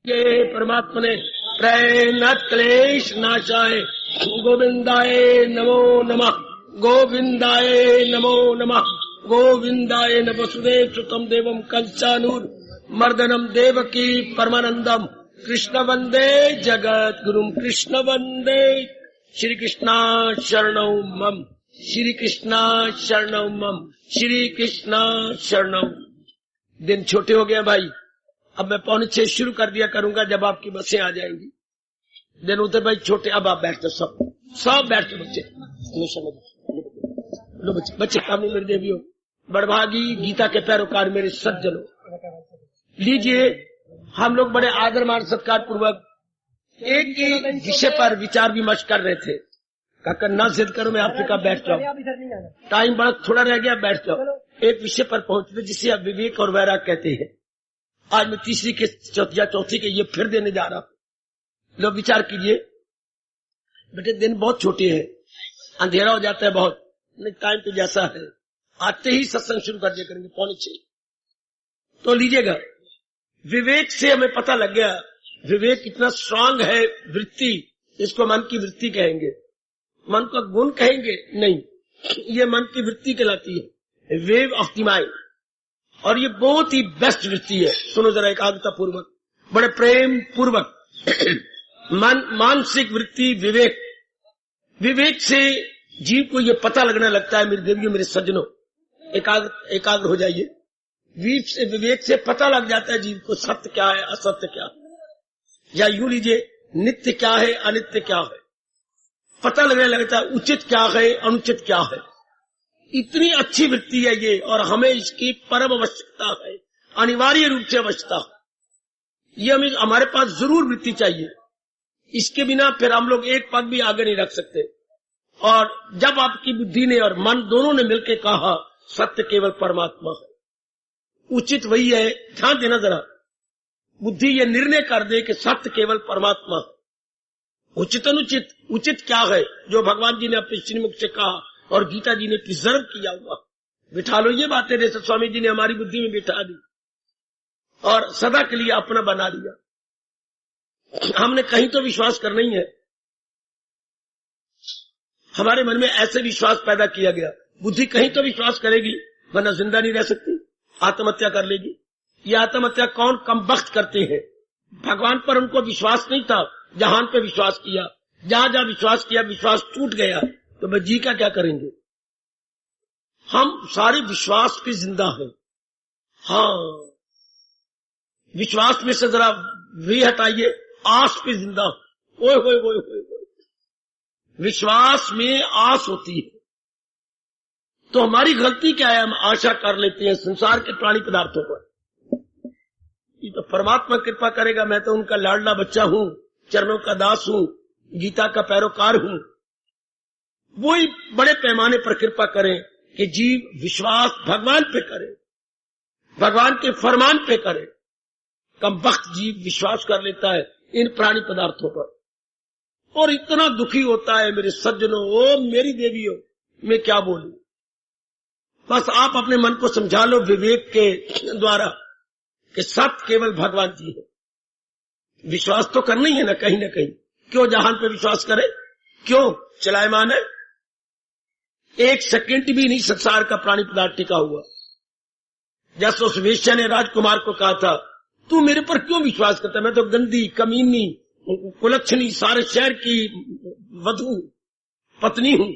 ये परमात्मा ने प्रयन क्लेश नाशाय गोविंदाय नमो नमः, गोविंदाय नमो नमः, गोविंदाय न वसुदेव सुतम देवम कंसानूर मर्दनम देवकी परमानंदम कृष्ण वंदे जगत गुरुम, कृष्ण वंदे। श्री कृष्णा शरणौ मम, श्री कृष्णा शरणौ मम, श्री कृष्णा शरणौ। दिन छोटे हो गए भाई, अब मैं 5:45 शुरू कर दिया करूंगा जब आपकी बसें आ जाएंगी। दिन होते भाई छोटे, अब आप बैठते सब बैठते बच्चे, लो बच्चे बच्चे कामनी मेरे देवियों, बड़भागी गीता के पैरोकार मेरे सज्जनों, लीजिए हम लोग बड़े आदर मान सत्कार पूर्वक एक ही विषय पर विचार विमर्श कर रहे थे। काका ना जिद करो, मैं आपसे कहा बैठ जाओ, टाइम बड़ा थोड़ा रह गया, बैठ जाओ। एक विषय पर पहुंचते जिसे अब विवेक और वैराग कहते हैं। आज मैं तीसरी के चौथी के ये फिर देने जा रहा हूं। लोग विचार कीजिए बेटे, दिन बहुत छोटे हैं, अंधेरा हो जाता है बहुत, नहीं टाइम तो जैसा है, आते ही सत्संग शुरू कर दिया करेंगे 5:45। तो लीजिएगा, विवेक से हमें पता लग गया विवेक कितना स्ट्रांग है वृत्ति, इसको मन की वृत्ति कहेंगे, मन का गुण कहेंगे नहीं, ये मन की वृत्ति कहलाती है, वेव ऑफ द माइंड। और ये बहुत ही बेस्ट वृत्ति है। सुनो जरा एकाग्रता पूर्वक, बड़े प्रेम पूर्वक। मानसिक वृत्ति विवेक, विवेक से जीव को ये पता लगने लगता है मेरे देवियों मेरे सज्जनों, एकाग्र हो जाइए। विवेक से पता लग जाता है जीव को सत्य क्या है असत्य क्या है, या यूं लीजिए नित्य क्या है अनित्य क्या है, पता लगने लगता है उचित क्या है अनुचित क्या है। इतनी अच्छी वृत्ति है ये, और हमें इसकी परम आवश्यकता है, अनिवार्य रूप से आवश्यकता है। ये हमें हमारे पास जरूर वृत्ति चाहिए, इसके बिना फिर हम लोग एक पग भी आगे नहीं रख सकते। और जब आपकी बुद्धि ने और मन दोनों ने मिलकर कहा सत्य केवल परमात्मा है, उचित वही है, ध्यान देना जरा, बुद्धि ये निर्णय कर दे कि सत्य केवल परमात्मा है, उचित अनुचित, उचित क्या है जो भगवान जी ने अपने श्रीमुख से कहा और गीता जी ने प्रिजर्व किया हुआ, बिठा लो ये बातें, जैसे स्वामी जी ने हमारी बुद्धि में बिठा दी और सदा के लिए अपना बना लिया। हमने कहीं तो विश्वास करना ही है, हमारे मन में ऐसे विश्वास पैदा किया गया, बुद्धि कहीं तो विश्वास करेगी वरना जिंदा नहीं रह सकती, आत्महत्या कर लेगी। ये आत्महत्या कौन कमबख्त करते हैं? भगवान पर उनको विश्वास नहीं था, जहान पे विश्वास किया, जहां जहां विश्वास किया विश्वास टूट गया, तो मैं जी का क्या करेंगे? हम सारे विश्वास पे जिंदा हैं। हाँ, विश्वास में से जरा वी हटाइए, आस पे जिंदा हो। ओए होए होए होए, विश्वास में आस होती है। तो हमारी गलती क्या है? हम आशा कर लेते हैं संसार के प्राणी पदार्थों पर। ये तो परमात्मा कृपा करेगा, मैं तो उनका लाडला बच्चा हूं, चरणों का दास हूं, गीता का पैरोकार हूं। वही बड़े पैमाने पर कृपा करें कि जीव विश्वास भगवान पे करे, भगवान के फरमान पे करे। कम वक्त जीव विश्वास कर लेता है इन प्राणी पदार्थों पर और इतना दुखी होता है मेरे सज्जनों, ओ मेरी देवियों, मैं क्या बोलूं। बस आप अपने मन को समझा लो विवेक के द्वारा कि सत्य केवल भगवान जी है। विश्वास तो करना ही है ना कहीं ना कहीं। क्यों जहान पे विश्वास करे? क्यों चलायमान है? एक सेकंड भी नहीं संसार का प्राणी पदार्थ टिका हुआ। जैसे उस वेश्या ने राजकुमार को कहा था, तू मेरे पर क्यों विश्वास करता है? मैं तो गंदी कमीनी कुलक्षणी सारे शहर की वधू पत्नी हूं,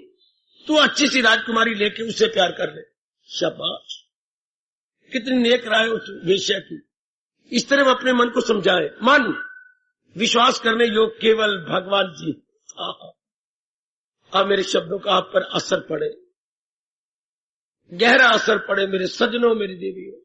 तू अच्छी सी राजकुमारी लेके उससे प्यार कर ले। शाबाश, कितनी नेक राय उस वेश्या की। इस तरह हम अपने मन को समझाए, मन विश्वास करने योग केवल भगवान जी। अब मेरे शब्दों का आप पर असर पड़े, गहरा असर पड़े मेरे सज्जनों मेरी देवियों।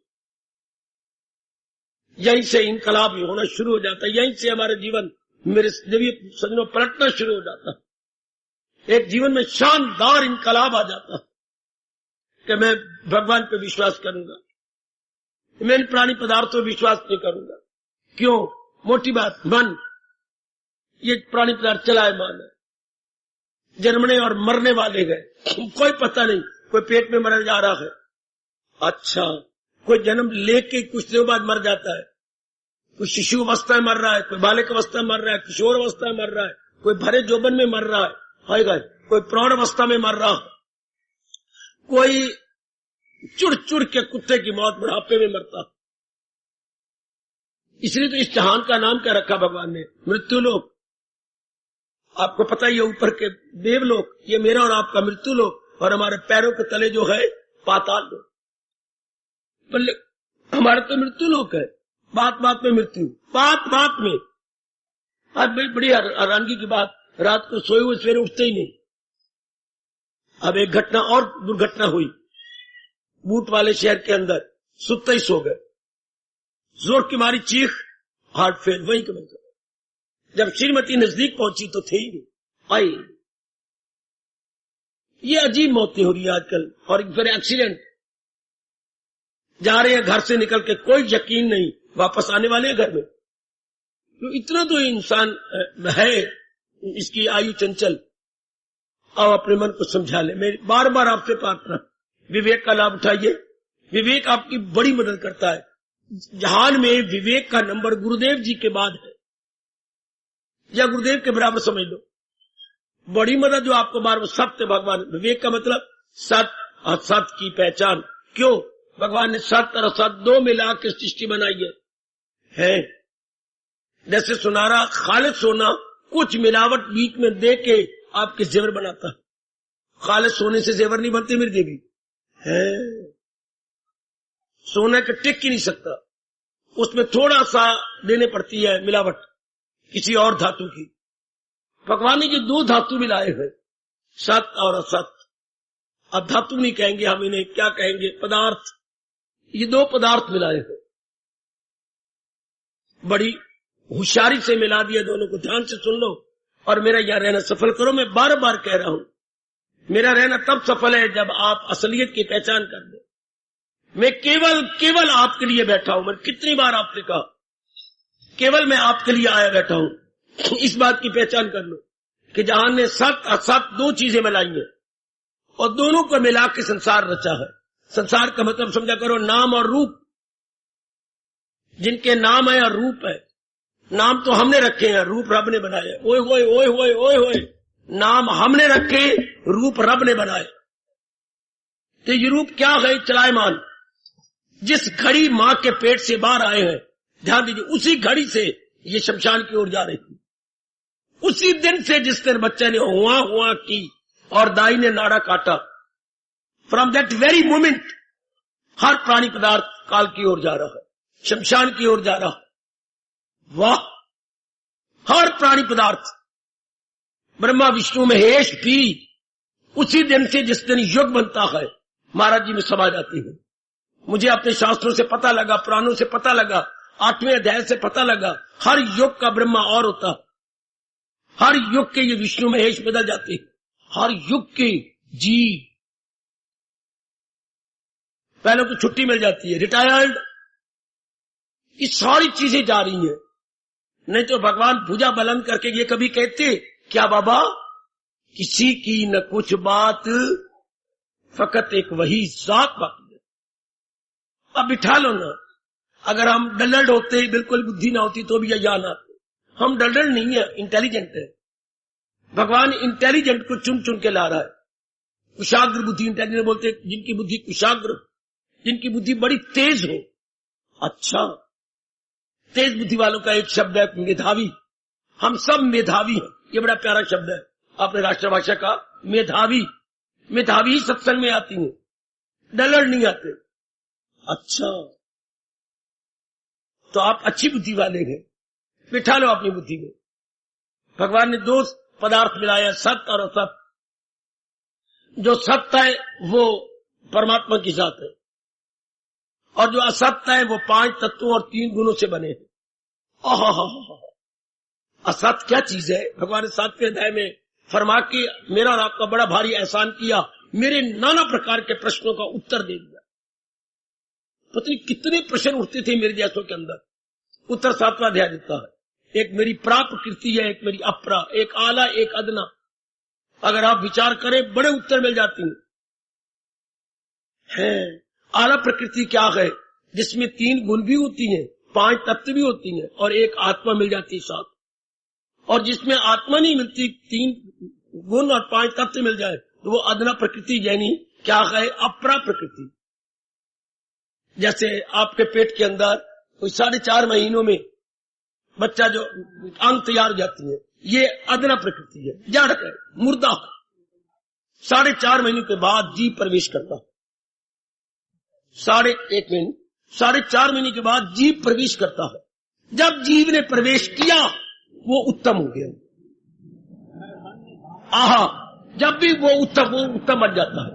यहीं से इनकलाब होना शुरू हो जाता है, यहीं से हमारे जीवन मेरे देवी सज्जनों पलटना शुरू हो जाता है। एक जीवन में शानदार इनकलाब आ जाता है कि मैं भगवान पे विश्वास करूंगा, मैं इन प्राणी पदार्थों पर विश्वास नहीं करूंगा। क्यों? मोटी बात, मन ये प्राणी पदार्थ चलायमान है, जन्मने और मरने वाले गए, कोई पता नहीं। कोई पेट में मर जा रहा है, अच्छा, कोई जन्म लेके कुछ देर बाद मर जाता है, कोई शिशु अवस्था में मर रहा है, कोई बालिक अवस्था में मर रहा है, किशोर अवस्था में मर रहा है, कोई भरे जोबन में मर रहा है, कोई प्रौढ़ अवस्था में मर रहा है, कोई चुड़ चुड़ के कुत्ते की मौत बुढ़ापे में मरता। इसलिए तो इस जहान का नाम क्या रखा भगवान ने? मृत्युलोक। आपको पता ही है ऊपर के देवलोक, ये मेरा और आपका मृत्युलोक, और हमारे पैरों के तले जो है पाताल लोक। हमारा तो मृत्युलोक है, बात बात में मृत्यु, बात बात में। आज बड़ी हैरानगी की बात, रात को सोए हुए सवेरे उठते ही नहीं। अब एक घटना और दुर्घटना हुई बूट वाले शहर के अंदर, सुते ही सो गए, जोर की मारी चीख, हार्ट फेल, वही के वही। जब श्रीमती नजदीक पहुंची तो थे ही नहीं, आई। ये अजीब मौतें हो रही है आजकल, और फिर एक्सीडेंट, जा रहे हैं घर से निकल के, कोई यकीन नहीं वापस आने वाले हैं घर में। तो इतना तो इंसान है, इसकी आयु चंचल। अब अपने मन को समझा ले। मेरी बार बार आपसे प्रार्थना, विवेक का लाभ उठाइए। विवेक आपकी बड़ी मदद करता है। जहान में विवेक का नंबर गुरुदेव जी के बाद है, या गुरुदेव के बराबर समझ लो। बड़ी मदद जो आपको बार बार, सत्य भगवान, विवेक का मतलब सत्य और सत्य की पहचान। क्यों? भगवान ने सत्य और असत दो मिला के सृष्टि बनाई है। जैसे सुनारा खालिद सोना कुछ मिलावट बीच में दे के आपके जेवर बनाता है। खालिद सोने से जेवर नहीं बनते मेरी देवी है। सोना के टिक ही नहीं सकता, उसमें थोड़ा सा देने पड़ती है मिलावट किसी और धातु की। भगवान ने जो दो धातु मिलाए हैं, सत्य और असत, अब धातु नहीं कहेंगे हम इन्हें, क्या कहेंगे? पदार्थ। ये दो पदार्थ मिलाए हैं, बड़ी होशियारी से मिला दिया दोनों को। ध्यान से सुन लो और मेरा यहां रहना सफल करो। मैं बार बार कह रहा हूं, मेरा रहना तब सफल है जब आप असलियत की पहचान कर दो। मैं केवल आपके लिए बैठा हूं। मैंने कितनी बार आपसे कहा, केवल मैं आपके लिए आया बैठा हूं। इस बात की पहचान कर लो कि जहां ने सत्य असत दो चीजें मिलाई हैं और दोनों को मिला के संसार रचा है। संसार का मतलब समझा करो नाम और रूप। जिनके नाम है और रूप है, नाम तो हमने रखे हैं, रूप रब ने बनाया। ओए होए ओए होए ओए होए, नाम हमने रखे, रूप रब ने बनाए। तो ये रूप क्या है? चलायमान। जिस घड़ी मां के पेट से बाहर आए हैं, ध्यान दीजिए, उसी घड़ी से ये शमशान की ओर जा रही थी। उसी दिन से जिस दिन बच्चे ने हुआ हुआ की और दाई ने नाड़ा काटा, फ्रॉम दैट वेरी मोमेंट हर प्राणी पदार्थ काल की ओर जा रहा है, शमशान की ओर जा रहा है। वाह! हर प्राणी पदार्थ, ब्रह्मा विष्णु महेश भी उसी दिन से जिस दिन युग बनता है, महाराज जी में समा जाती है। मुझे अपने शास्त्रों से पता लगा, पुराणों से पता लगा, 8वें अध्याय से पता लगा, हर युग का ब्रह्मा और होता, हर युग के ये विष्णु महेश बदल जाते हैं, हर युग के जीव। पहले तो छुट्टी मिल जाती है, रिटायर्ड, ये सारी चीजें जा रही हैं। नहीं तो भगवान भुजा बुलंद करके ये कभी कहते क्या बाबा, किसी की न कुछ बात, फकत एक वही जात बाकी है। अब बिठा लो ना। अगर हम डल्लड होते, बिल्कुल बुद्धि ना होती तो भी यहाँ आते। हम डल्लड नहीं है, इंटेलिजेंट है। भगवान इंटेलिजेंट को चुन चुन के ला रहा है। कुशाग्र बुद्धि, इंटेलिजेंट बोलते जिनकी बुद्धि कुशाग्र, जिनकी बुद्धि बड़ी तेज हो। अच्छा, तेज बुद्धि वालों का एक शब्द है मेधावी। हम सब मेधावी हैं, ये बड़ा प्यारा शब्द है अपने राष्ट्रभाषा का, मेधावी। मेधावी ही सत्संग में आती हैं, डलर नहीं आते। अच्छा, तो आप अच्छी बुद्धि वाले हैं, बिठा लो अपनी बुद्धि में। भगवान ने दो पदार्थ मिलाया, सत्य और असत। जो सत्य है वो परमात्मा की जात है, और जो असत्य है वो 5 तत्वों और 3 गुणों से बने हैं। असत्य क्या चीज है? भगवान ने 7वें अध्याय में फरमा के मेरा और आपका बड़ा भारी एहसान किया, मेरे नाना प्रकार के प्रश्नों का उत्तर दे दिया। पता नहीं कितने प्रश्न उठते थे मेरे जैसों के अंदर, उत्तर 7वां अध्याय देता है। एक मेरी प्राप्त कीर्ति है, एक मेरी अपरा, एक आला, एक अदना। अगर आप विचार करें बड़े उत्तर मिल जाती हैं। आला प्रकृति क्या है? जिसमें 3 गुण भी होती हैं 5 तत्व भी होती हैं और एक आत्मा मिल जाती है साथ, और जिसमें आत्मा नहीं मिलती 3 गुण और 5 तत्व मिल जाए तो वो अदना प्रकृति, यानी क्या है, अपरा प्रकृति। जैसे आपके पेट के अंदर कोई 4.5 महीनों में बच्चा जो अंग तैयार हो जाती है, ये अदना प्रकृति है, जड़ है, मुर्दा है। 4.5 महीने के बाद जीव प्रवेश करता है। 4.5 महीने के बाद जीव प्रवेश करता है। जब जीव ने प्रवेश किया वो उत्तम हो गया। जब भी वो उत्तम बन जाता है।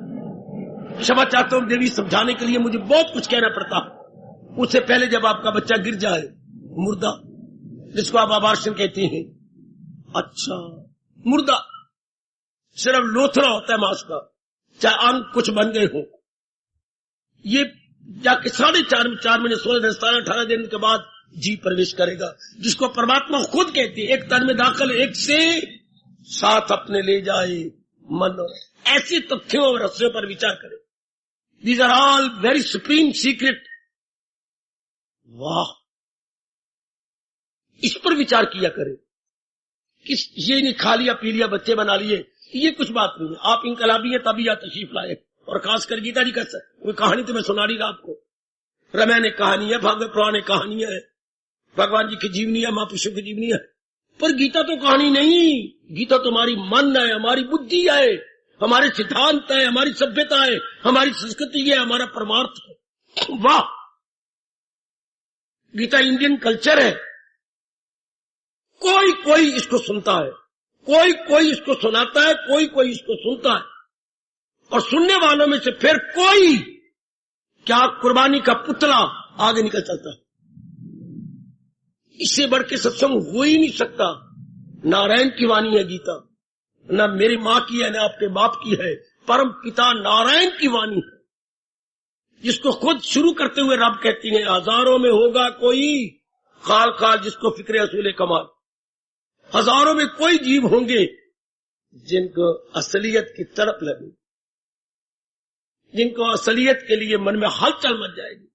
क्षमा चाहता हूं देवी, समझाने के लिए मुझे बहुत कुछ कहना पड़ता है। उससे पहले जब आपका बच्चा गिर जाए, मुर्दा जिसको आप आबार्षण कहते हैं, अच्छा मुर्दा सिर्फ लोथड़ा होता है मांस का, चाहे अंग कुछ बन गए हो। ये जाके 4.5 महीने 16 दिन 17-18 दिन के बाद जीव प्रवेश करेगा, जिसको परमात्मा खुद कहती है, एक तन में दाखिल एक से साथ अपने ले जाए मन। ऐसे तथ्यों और रहस्यों पर विचार करें। These are all very supreme secret. वाह, इस पर विचार किया करें। किस ये नहीं खा लिया पी लिया बच्चे बना लिए, ये कुछ बात नहीं है। आप इनकलाबी है तभी या तशरीफ लाए, और खासकर गीता जी का कोई कहानी तो मैं सुना रही आपको। रामायण एक कहानी है, भागवत पुराण एक कहानी है, भगवान जी की जीवनी है, महापुरुषों की जीवनी है, पर गीता तो कहानी नहीं। गीता तो हमारी मन है, हमारी बुद्धि है, हमारे सिद्धांत है, हमारी सभ्यता है, हमारी संस्कृति है, हमारा परमार्थ है। वाह, गीता इंडियन कल्चर है। कोई कोई इसको सुनता है, कोई कोई इसको सुनाता है, कोई कोई इसको सुनता है, और सुनने वालों में से फिर कोई क्या कुर्बानी का पुतला आगे निकल चलता है। इससे बढ़ के सत्संग हो ही नहीं सकता। नारायण की वाणी है गीता, न मेरी माँ की है, न आपके बाप की है, परम पिता नारायण की वाणी है, जिसको खुद शुरू करते हुए रब कहती है, हजारों में होगा कोई खाल खाल जिसको फिक्रे असूले कमाल। हजारों में कोई जीव होंगे जिनको असलियत की तड़प लगे, जिनको असलियत के लिए मन में हलचल मच जाएगी,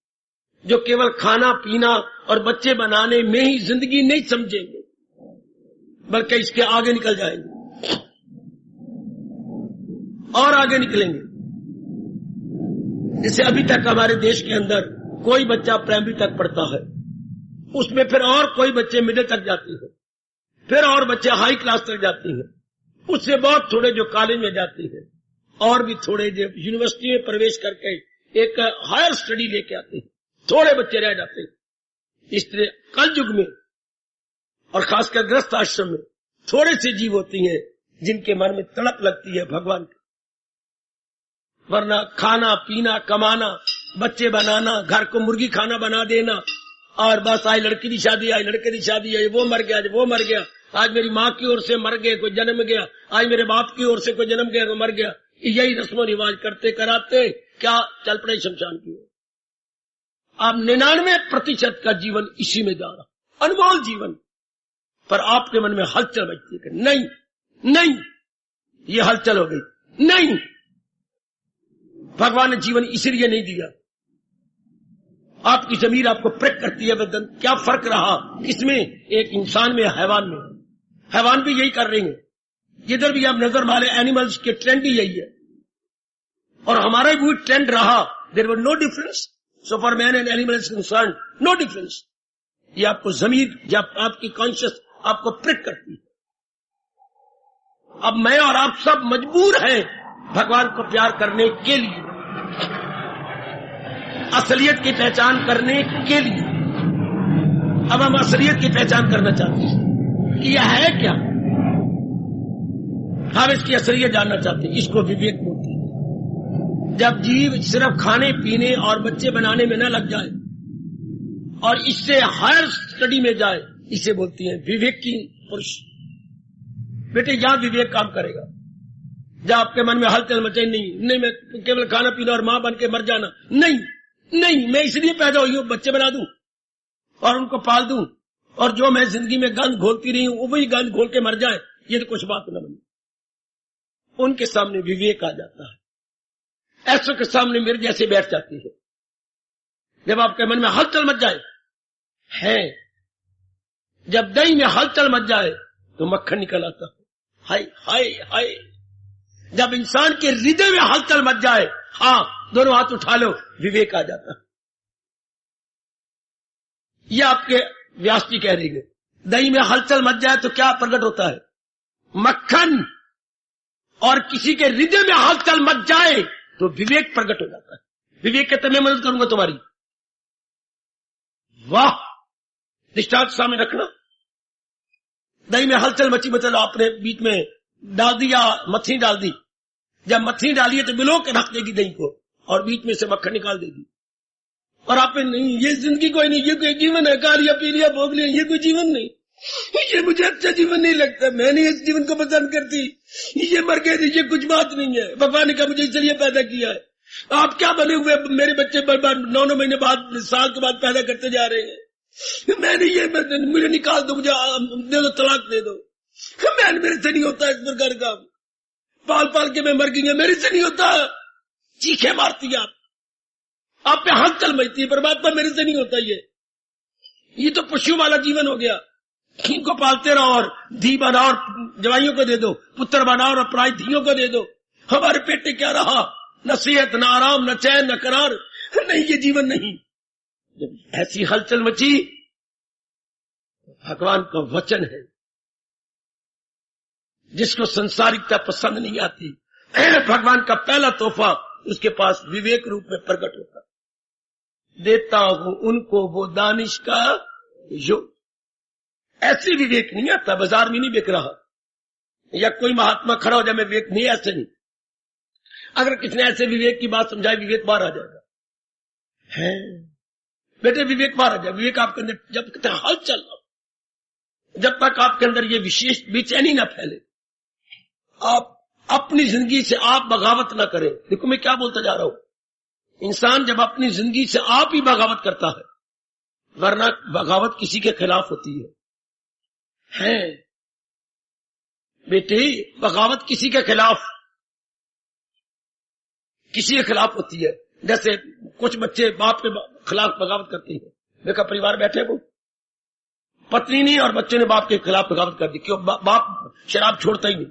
जो केवल खाना पीना और बच्चे बनाने में ही जिंदगी नहीं समझेंगे, बल्कि इसके आगे निकल जाएंगे और आगे निकलेंगे। जैसे अभी तक हमारे देश के अंदर कोई बच्चा प्राइमरी तक पढ़ता है, उसमें फिर और कोई बच्चे मिडिल तक जाते हैं, फिर और बच्चे हाई क्लास तक जाते हैं, उससे बहुत थोड़े जो कॉलेज में जाते हैं, और भी थोड़े जो यूनिवर्सिटी में प्रवेश करके एक हायर स्टडी लेके आते हैं, थोड़े बच्चे रह जाते हैं। इस तरह कल युग में और खासकर गृहस्थ आश्रम में थोड़े से जीव होती हैं जिनके मन में तड़प लगती है भगवान की। वरना खाना पीना कमाना, बच्चे बनाना, घर को मुर्गी खाना बना देना, और बस आज लड़की की शादी, आज लड़के की शादी, आज वो मर गया, आज वो मर गया, आज मेरी माँ की ओर से मर गए कोई जन्म गया, आज मेरे बाप की ओर से कोई जन्म गया कोई मर गया, यही रस्म रिवाज करते कराते क्या चल पड़े शमशान की ओर। आप 99% का जीवन इसी में जा रहा, अनमोल जीवन, पर आपके मन में हलचल बचती है, नहीं नहीं, ये हलचल हो गई, नहीं, भगवान ने जीवन इसलिए नहीं दिया। आपकी जमीर आपको प्रेक करती है, बदन क्या फर्क रहा इसमें, एक इंसान में, हैवान में। हैवान भी यही कर रहे हैं, जिधर भी आप नजर मारे एनिमल्स के ट्रेंड ही यही है, और हमारा भी ट्रेंड रहा। There were no difference, so for man and animal is concern, no difference. ये आपको जमीर या आपकी कॉन्शियस आपको प्रेक करती है। अब मैं और आप सब मजबूर हैं भगवान को प्यार करने के लिए, असलियत की पहचान करने के लिए। अब हम असलियत की पहचान करना चाहते हैं कि यह है क्या, हम इसकी असलियत जानना चाहते हैं। इसको विवेक बोलते हैं। जब जीव सिर्फ खाने पीने और बच्चे बनाने में न लग जाए और इससे हायर स्टडी में जाए, इसे बोलती है विवेक की पुरुष। बेटे यहां विवेक काम करेगा, जब आपके मन में हलचल मचे, नहीं मैं केवल खाना पीना और मां बन के मर जाना, नहीं मैं इसलिए पैदा हुई हूं बच्चे बना दूं और उनको पाल दूं, और जो मैं जिंदगी में गंद घोलती रही हूं वही गंद घोल के मर जाए, ये तो कुछ बात न बनी। उनके सामने विवेक आ जाता है, ऐसों के सामने मेरे जैसे बैठ जाती है। जब आपके मन में हलचल मच जाए, है। जब दही में हलचल मच जाए तो मक्खन निकल आता है। हाय हाय हाय। जब इंसान के हृदय में हलचल मच जाए, हाँ, दोनों हाथ उठा लो, विवेक आ जाता है। ये आपके व्यास जी कह रही है। दही में हलचल मच जाए तो क्या प्रकट होता है? मक्खन। और किसी के हृदय में हलचल मच जाए तो विवेक प्रकट हो जाता है। विवेक कहते मैं मदद करूंगा तुम्हारी। वाह, दृष्टांत सामने रखना। दही में हलचल मची, मतलब आपने बीच में डाल दिया, मथनी डाल दी। जब मथनी डाली है तो मिलो के रख देगी दही को और बीच में से मक्खन निकाल देगी। और आपने नहीं, ये जिंदगी कोई नहीं, ये कोई जीवन है, खा लिया पी लिया भोग लिया, ये कोई जीवन नहीं, ये मुझे अच्छा जीवन नहीं लगता, मैं नहीं इस जीवन को पसंद करती, ये मर गए, ये कुछ बात नहीं है, भगवान ने कहा मुझे इसलिए पैदा किया है। आप क्या बने हुए, मेरे बच्चे 9 महीने बाद, साल के बाद पैदा करते जा रहे हैं, मैं नहीं, ये मुझे निकाल दो, मुझे दे दो, तलाक दे दो, मेरे से नहीं होता इस प्रकार का, पाल पाल के मैं मर गई, मेरे से नहीं होता। चीखे मारती है आप पे हलचल मचती है, परमात्मा मेरे से नहीं होता। ये तो पशु वाला जीवन हो गया। इनको पालते रहो और धी बनाओ और जवाइयों को दे दो, पुत्र बनाओ और पराई धियों को दे दो। हमारे पेटे क्या रहा, न सेहत, न आराम, न चैन, न करार। नहीं, ये जीवन नहीं। जब ऐसी हलचल मची, भगवान का वचन है, जिसको संसारिकता पसंद नहीं आती, भगवान का पहला तोहफा उसके पास विवेक रूप में प्रकट होता। देता हूं उनको वो दानिश का योग। ऐसे विवेक नहीं आता, बाजार में नहीं बिक रहा, या कोई महात्मा खड़ा हो जाए मैं विवेक नहीं, ऐसे नहीं। अगर किसी ने ऐसे विवेक की बात समझाई, विवेक बाहर आ जाएगा। है बेटे, विवेक बाहर आ जाए। विवेक आपके अंदर जब तक हल चल रहा, जब तक आपके अंदर ये विशेष बेचैनी ना फैले, आप अपनी जिंदगी से आप बगावत ना करें। देखो मैं क्या बोलता जा रहा हूं, इंसान जब अपनी जिंदगी से आप ही बगावत करता है, वरना बगावत किसी के खिलाफ होती है बेटे, बगावत किसी के खिलाफ होती है। जैसे कुछ बच्चे बाप के खिलाफ बगावत करते हैं। देखा परिवार बैठे, वो पत्नी नहीं और बच्चे ने बाप के खिलाफ बगावत कर दी। क्यों? बाप शराब छोड़ता ही नहीं,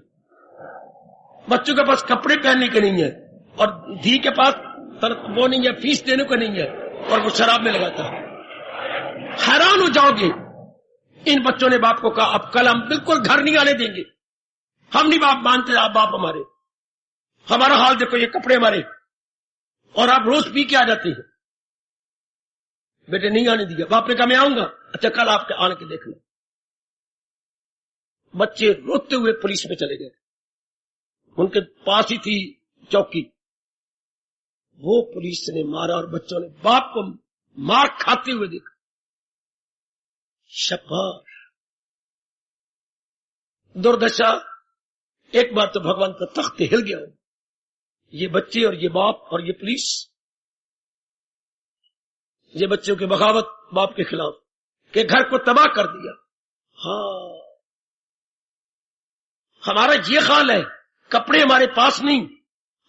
बच्चों के पास कपड़े पहनने के नहीं है, और धी के पास वो नहीं है, फीस देने को नहीं है, और वो शराब में लगाता है। हैरान हो जाओगे, इन बच्चों ने बाप को कहा अब कल हम बिल्कुल घर नहीं आने देंगे, हम नहीं बाप मानते, आप बाप हमारे, हमारा हाल देखो, ये कपड़े हमारे, और आप रोज पी के आ जाते हैं। बेटे नहीं आने दिया। बाप ने कहा मैं आऊंगा। अच्छा कल आपके आने के देख लो। बच्चे रोते हुए पुलिस में चले गए, उनके पास ही थी चौकी। वो पुलिस ने मारा और बच्चों ने बाप को मार खाते हुए देखा। शाबाश, दुर्दशा। एक बार तो भगवान का तख्त हिल गया। ये बच्चे और ये बाप और ये पुलिस, ये बच्चों की बगावत बाप के खिलाफ, के घर को तबाह कर दिया। हाँ, हमारा ये हाल है, कपड़े हमारे पास नहीं,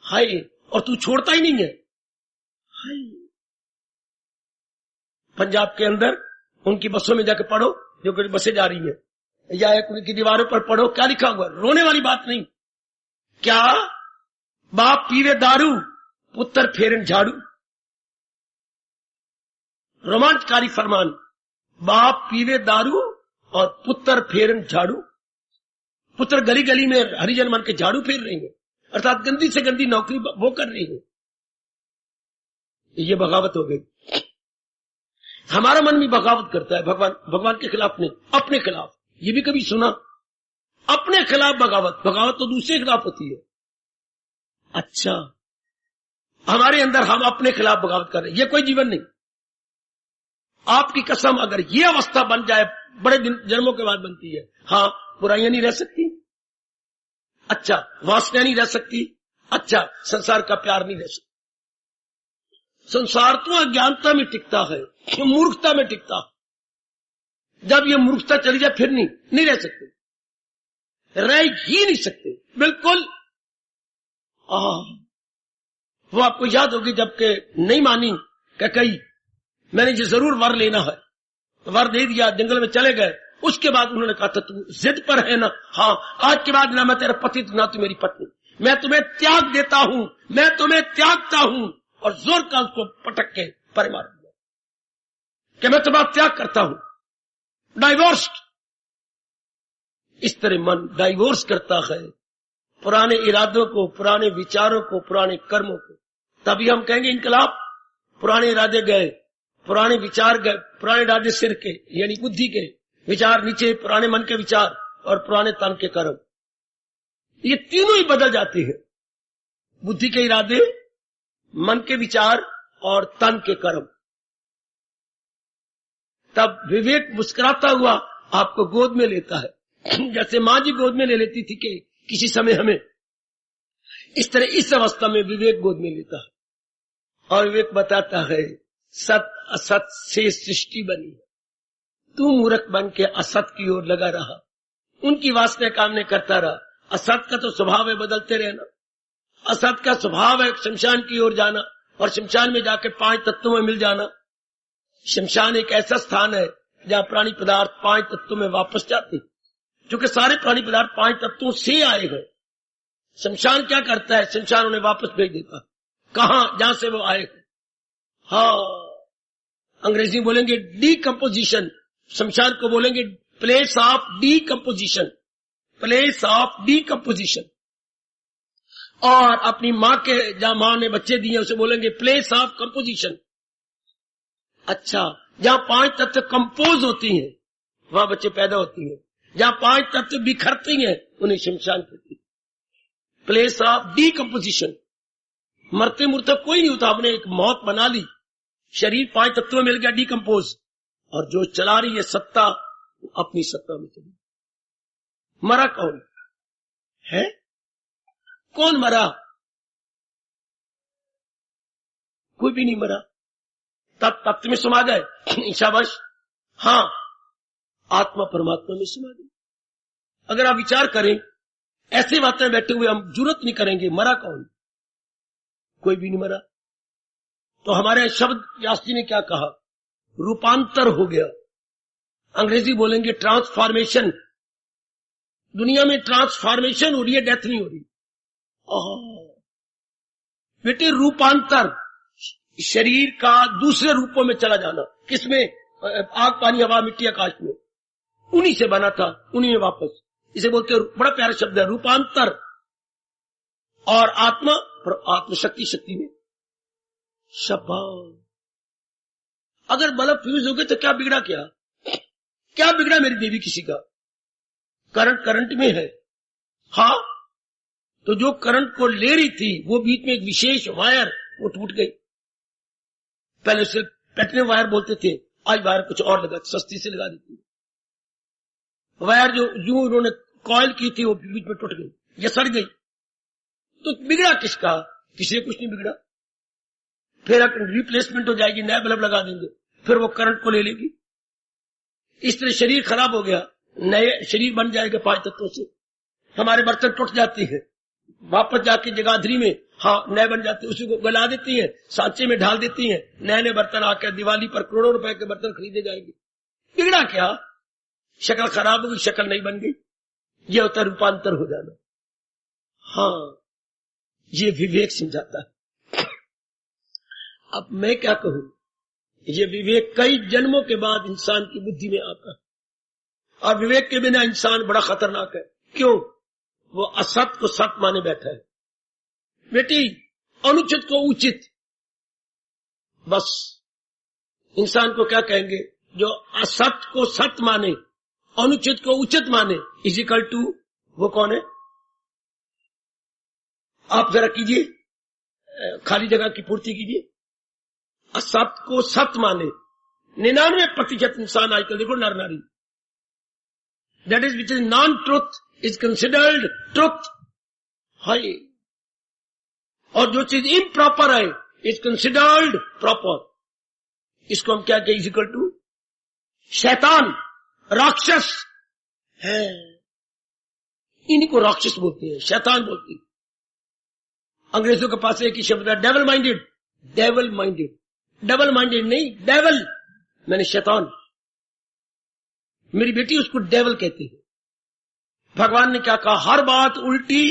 हाय, और तू छोड़ता ही नहीं है। हाय, पंजाब के अंदर उनकी बसों में जाकर पढ़ो, जो कुछ बसें जा रही है, या उनकी दीवारों पर पढ़ो, क्या लिखा हुआ, रोने वाली बात नहीं। क्या? बाप पीवे दारू, पुत्र फेरन झाड़ू। रोमांचकारी फरमान, बाप पीवे दारू और पुत्र फेरन झाड़ू। पुत्र गली गली में हरिजन मन के झाड़ू फेर रहे हैं, अर्थात गंदी से गंदी नौकरी वो कर रही है। ये बगावत हो गई। हमारा मन भी बगावत करता है, भगवान के खिलाफ नहीं, अपने खिलाफ। ये भी कभी सुना? अपने खिलाफ बगावत। बगावत तो दूसरे खिलाफ होती है। अच्छा, हमारे अंदर हम अपने खिलाफ बगावत कर रहे हैं, ये कोई जीवन नहीं। आपकी कसम, अगर ये अवस्था बन जाए, बड़े जन्मों के बाद बनती है। हाँ, बुराइयां नहीं रह सकती, अच्छा, वासना नहीं रह सकती, अच्छा, संसार का प्यार नहीं रह सकता। संसार तो अज्ञानता में टिकता है, मूर्खता में टिकता है। जब ये मूर्खता चली जाए फिर नहीं रह सकते, रह ही नहीं सकते, बिल्कुल। वो आपको याद होगी, जबकि नहीं मानी, कही मैंने ये जरूर वर लेना है, वर दे दिया, जंगल में चले गए। उसके बाद उन्होंने कहा था तू जिद पर है ना, हाँ आज के बाद ना मैं तेरा पति ना तू मेरी पत्नी, मैं तुम्हें त्याग देता हूं, मैं तुम्हें त्यागता हूं। और जोर का उसको पटक के परे मार दिया कि मैं तुम्हारा त्याग करता हूं, डाइवोर्स्ड। इस तरह मन डाइवोर्स करता है पुराने इरादों को, पुराने विचारों को, पुराने कर्मों को। तभी हम कहेंगे इनकलाब। पुराने इरादे गए, पुराने विचार गए, पुराने इरादे सिर के यानी बुद्धि के विचार नीचे, पुराने मन के विचार और पुराने तन के कर्म, ये तीनों ही बदल जाते हैं। बुद्धि के इरादे, मन के विचार और तन के कर्म। तब विवेक मुस्कुराता हुआ आपको गोद में लेता है, जैसे मां जी गोद में ले लेती थी कि किसी समय हमें, इस तरह इस अवस्था में विवेक गोद में लेता है और विवेक बताता है सत असत से सृष्टि बनी है, तू मूर्ख बन के असत की ओर लगा रहा, उनकी वासना कामने करता रहा। असत का तो स्वभाव है बदलते रहना, असत का स्वभाव है शमशान की ओर जाना और शमशान में जाके 5 तत्वों में मिल जाना। शमशान एक ऐसा स्थान है जहां प्राणी पदार्थ 5 तत्वों में वापस जाते, क्योंकि सारे प्राणी पदार्थ 5 तत्वों से आए हैं। शमशान क्या करता है, शमशान उन्हें वापस भेज देता, कहां, जहां से वो आए हैं। हाँ, अंग्रेजी बोलेंगे डीकम्पोजिशन, शमशान को बोलेंगे place of decomposition, place of decomposition. और अपनी मां के जहां मां ने बच्चे दिए उसे बोलेंगे प्लेस ऑफ कंपोजिशन। अच्छा, जहां 5 तत्व कंपोज होती हैं वहां बच्चे पैदा होती हैं, जहां 5 तत्व बिखरती हैं उन्हें शमशान कहती है, प्लेस ऑफ डीकम्पोजिशन। मरते मुरते कोई नहीं होता, हमने एक मौत बना ली, शरीर 5 तत्वों में मिल गया डीकम्पोज, और जो चला रही है सत्ता अपनी सत्ता में चली। मरा कौन है? कौन मरा? कोई भी नहीं मरा, तत्व में समा गए। शाबाश, हाँ, आत्मा परमात्मा में समा गई। अगर आप विचार करें, ऐसे बातें बैठे हुए हम जरूरत नहीं करेंगे मरा कौन, कोई भी नहीं मरा। तो हमारे शब्द व्यास जी ने क्या कहा, रूपांतर हो गया। अंग्रेजी बोलेंगे ट्रांसफॉर्मेशन। दुनिया में ट्रांसफॉर्मेशन हो रही है, डेथ नहीं हो रही। बेटे रूपांतर, शरीर का दूसरे रूपों में चला जाना, किसमें? आग पानी हवा मिट्टी आकाश में, उन्हीं से बना था उन्हीं में वापस। इसे बोलते हैं, बड़ा प्यारा शब्द है रूपांतर। और आत्मा, आत्मशक्ति शक्ति में। शाबाश, अगर बल्ब फ्यूज हो गए तो क्या बिगड़ा? क्या बिगड़ा मेरी देवी किसी का? करंट में है। हाँ, तो जो करंट को ले रही थी वो बीच में एक विशेष वायर वो टूट गई। पहले उसे पेटने वायर बोलते थे, आज वायर कुछ और लगा, सस्ती से लगा देती। वायर जो उन्होंने कॉइल की थी वो बीच में टूट गई या सड़ गई। तो बिगड़ा किसका? किसी कुछ नहीं बिगड़ा। फिर रिप्लेसमेंट हो जाएगी, नया बल्ब लगा देंगे, फिर वो करंट को ले लेगी। इस तरह शरीर खराब हो गया, नए शरीर बन जाएगा 5 तत्वों से। हमारे बर्तन टूट जाते हैं, वापस जाके जगाधरी में हाँ नए बन जाते, उसी को गला देती हैं, सांचे में ढाल देती हैं, नए बर्तन आकर दिवाली पर करोड़ों रुपए के बर्तन खरीदे जाएंगे। बिगड़ा क्या? शक्ल खराब हो गई, शक्ल नहीं बन गई। ये होता है रूपांतर हो जाना। हाँ, ये विवेक समझाता है। अब मैं क्या कहूं, ये विवेक कई जन्मों के बाद इंसान की बुद्धि में आता है, और विवेक के बिना इंसान बड़ा खतरनाक है। क्यों? वो असत को सत माने बैठा है। बेटी, अनुचित को उचित, बस इंसान को क्या कहेंगे? जो असत को सत माने, अनुचित को उचित माने, इजिकल टू वो कौन है? आप जरा कीजिए, खाली जगह की पूर्ति कीजिए। असत को सत माने 99% इंसान आजकल देखो नर नारी, that is which is non truth is considered truth. हाय, और जो चीज इम्प्रॉपर है इज कंसिडर्ड प्रॉपर। इसको हम क्या कहें? इक्वल टू शैतान, राक्षस है। इन्हीं को राक्षस बोलते हैं, शैतान बोलते हैं। अंग्रेजों के पास एक ही शब्द है, devil minded. Devil minded, double minded नहीं, डेवल मैंने शैतान। मेरी बेटी उसको डेविल कहती है। भगवान ने क्या कहा, हर बात उल्टी,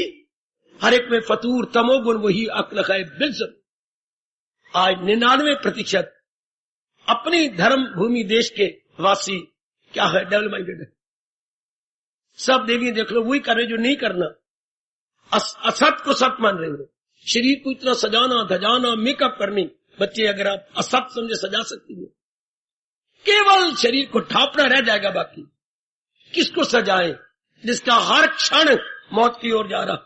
हर एक में फतूर, तमोगुण वही अक्ल है बिल्कुल। आज 99% अपनी धर्म भूमि देश के वासी क्या है, डेविल माइंडेड है। सब देवी देख लो वही कर रहे जो नहीं करना, असत को सत मान रहे हो। शरीर को इतना सजाना धजाना मेकअप करनी, बच्चे अगर आप असत समझे सजा सकती है, केवल शरीर को ढांपना रह जाएगा, बाकी किसको सजाए जिसका हर क्षण मौत की ओर जा रहा,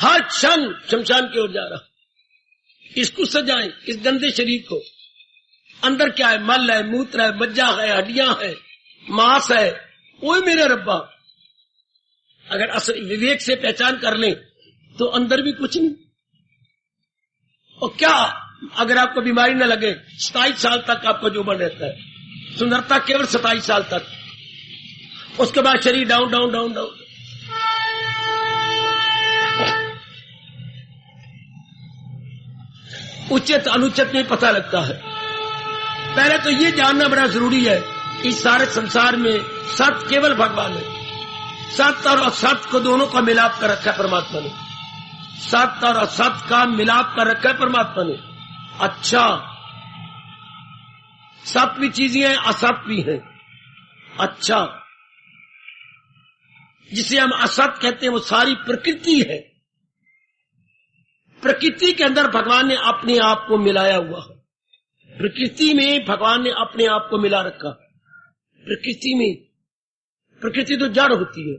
हर क्षण शमशान की ओर जा रहा। इसको सजाएं, इस गंदे शरीर को। अंदर क्या है, मल है, मूत्र है, मज्जा है, हड्डियां है, मांस है, वो मेरे रब्बा। अगर असल विवेक से पहचान कर लें तो अंदर भी कुछ नहीं। और क्या अगर आपको बीमारी न लगे, 27 साल तक आपको जो बन रहता है, सुंदरता केवल 27 साल तक, उसके बाद शरीर डाउन डाउन डाउन डाउन। उचित अनुचित में पता लगता है। पहले तो ये जानना बड़ा जरूरी है, इस सारे संसार में सत्य केवल भगवान है। सत्य और असत्य को दोनों का मिलाप कर रखा है परमात्मा ने। सत्य और असत्य का मिलाप कर रखा है परमात्मा ने। अच्छा, सत्य भी चीजें हैं, असत्य भी है। अच्छा, जिसे हम असत्य कहते हैं वो सारी प्रकृति है। प्रकृति के अंदर भगवान ने अपने आप को मिलाया हुआ है। प्रकृति में भगवान ने अपने आप को मिला रखा। प्रकृति में, प्रकृति तो जड़ होती है।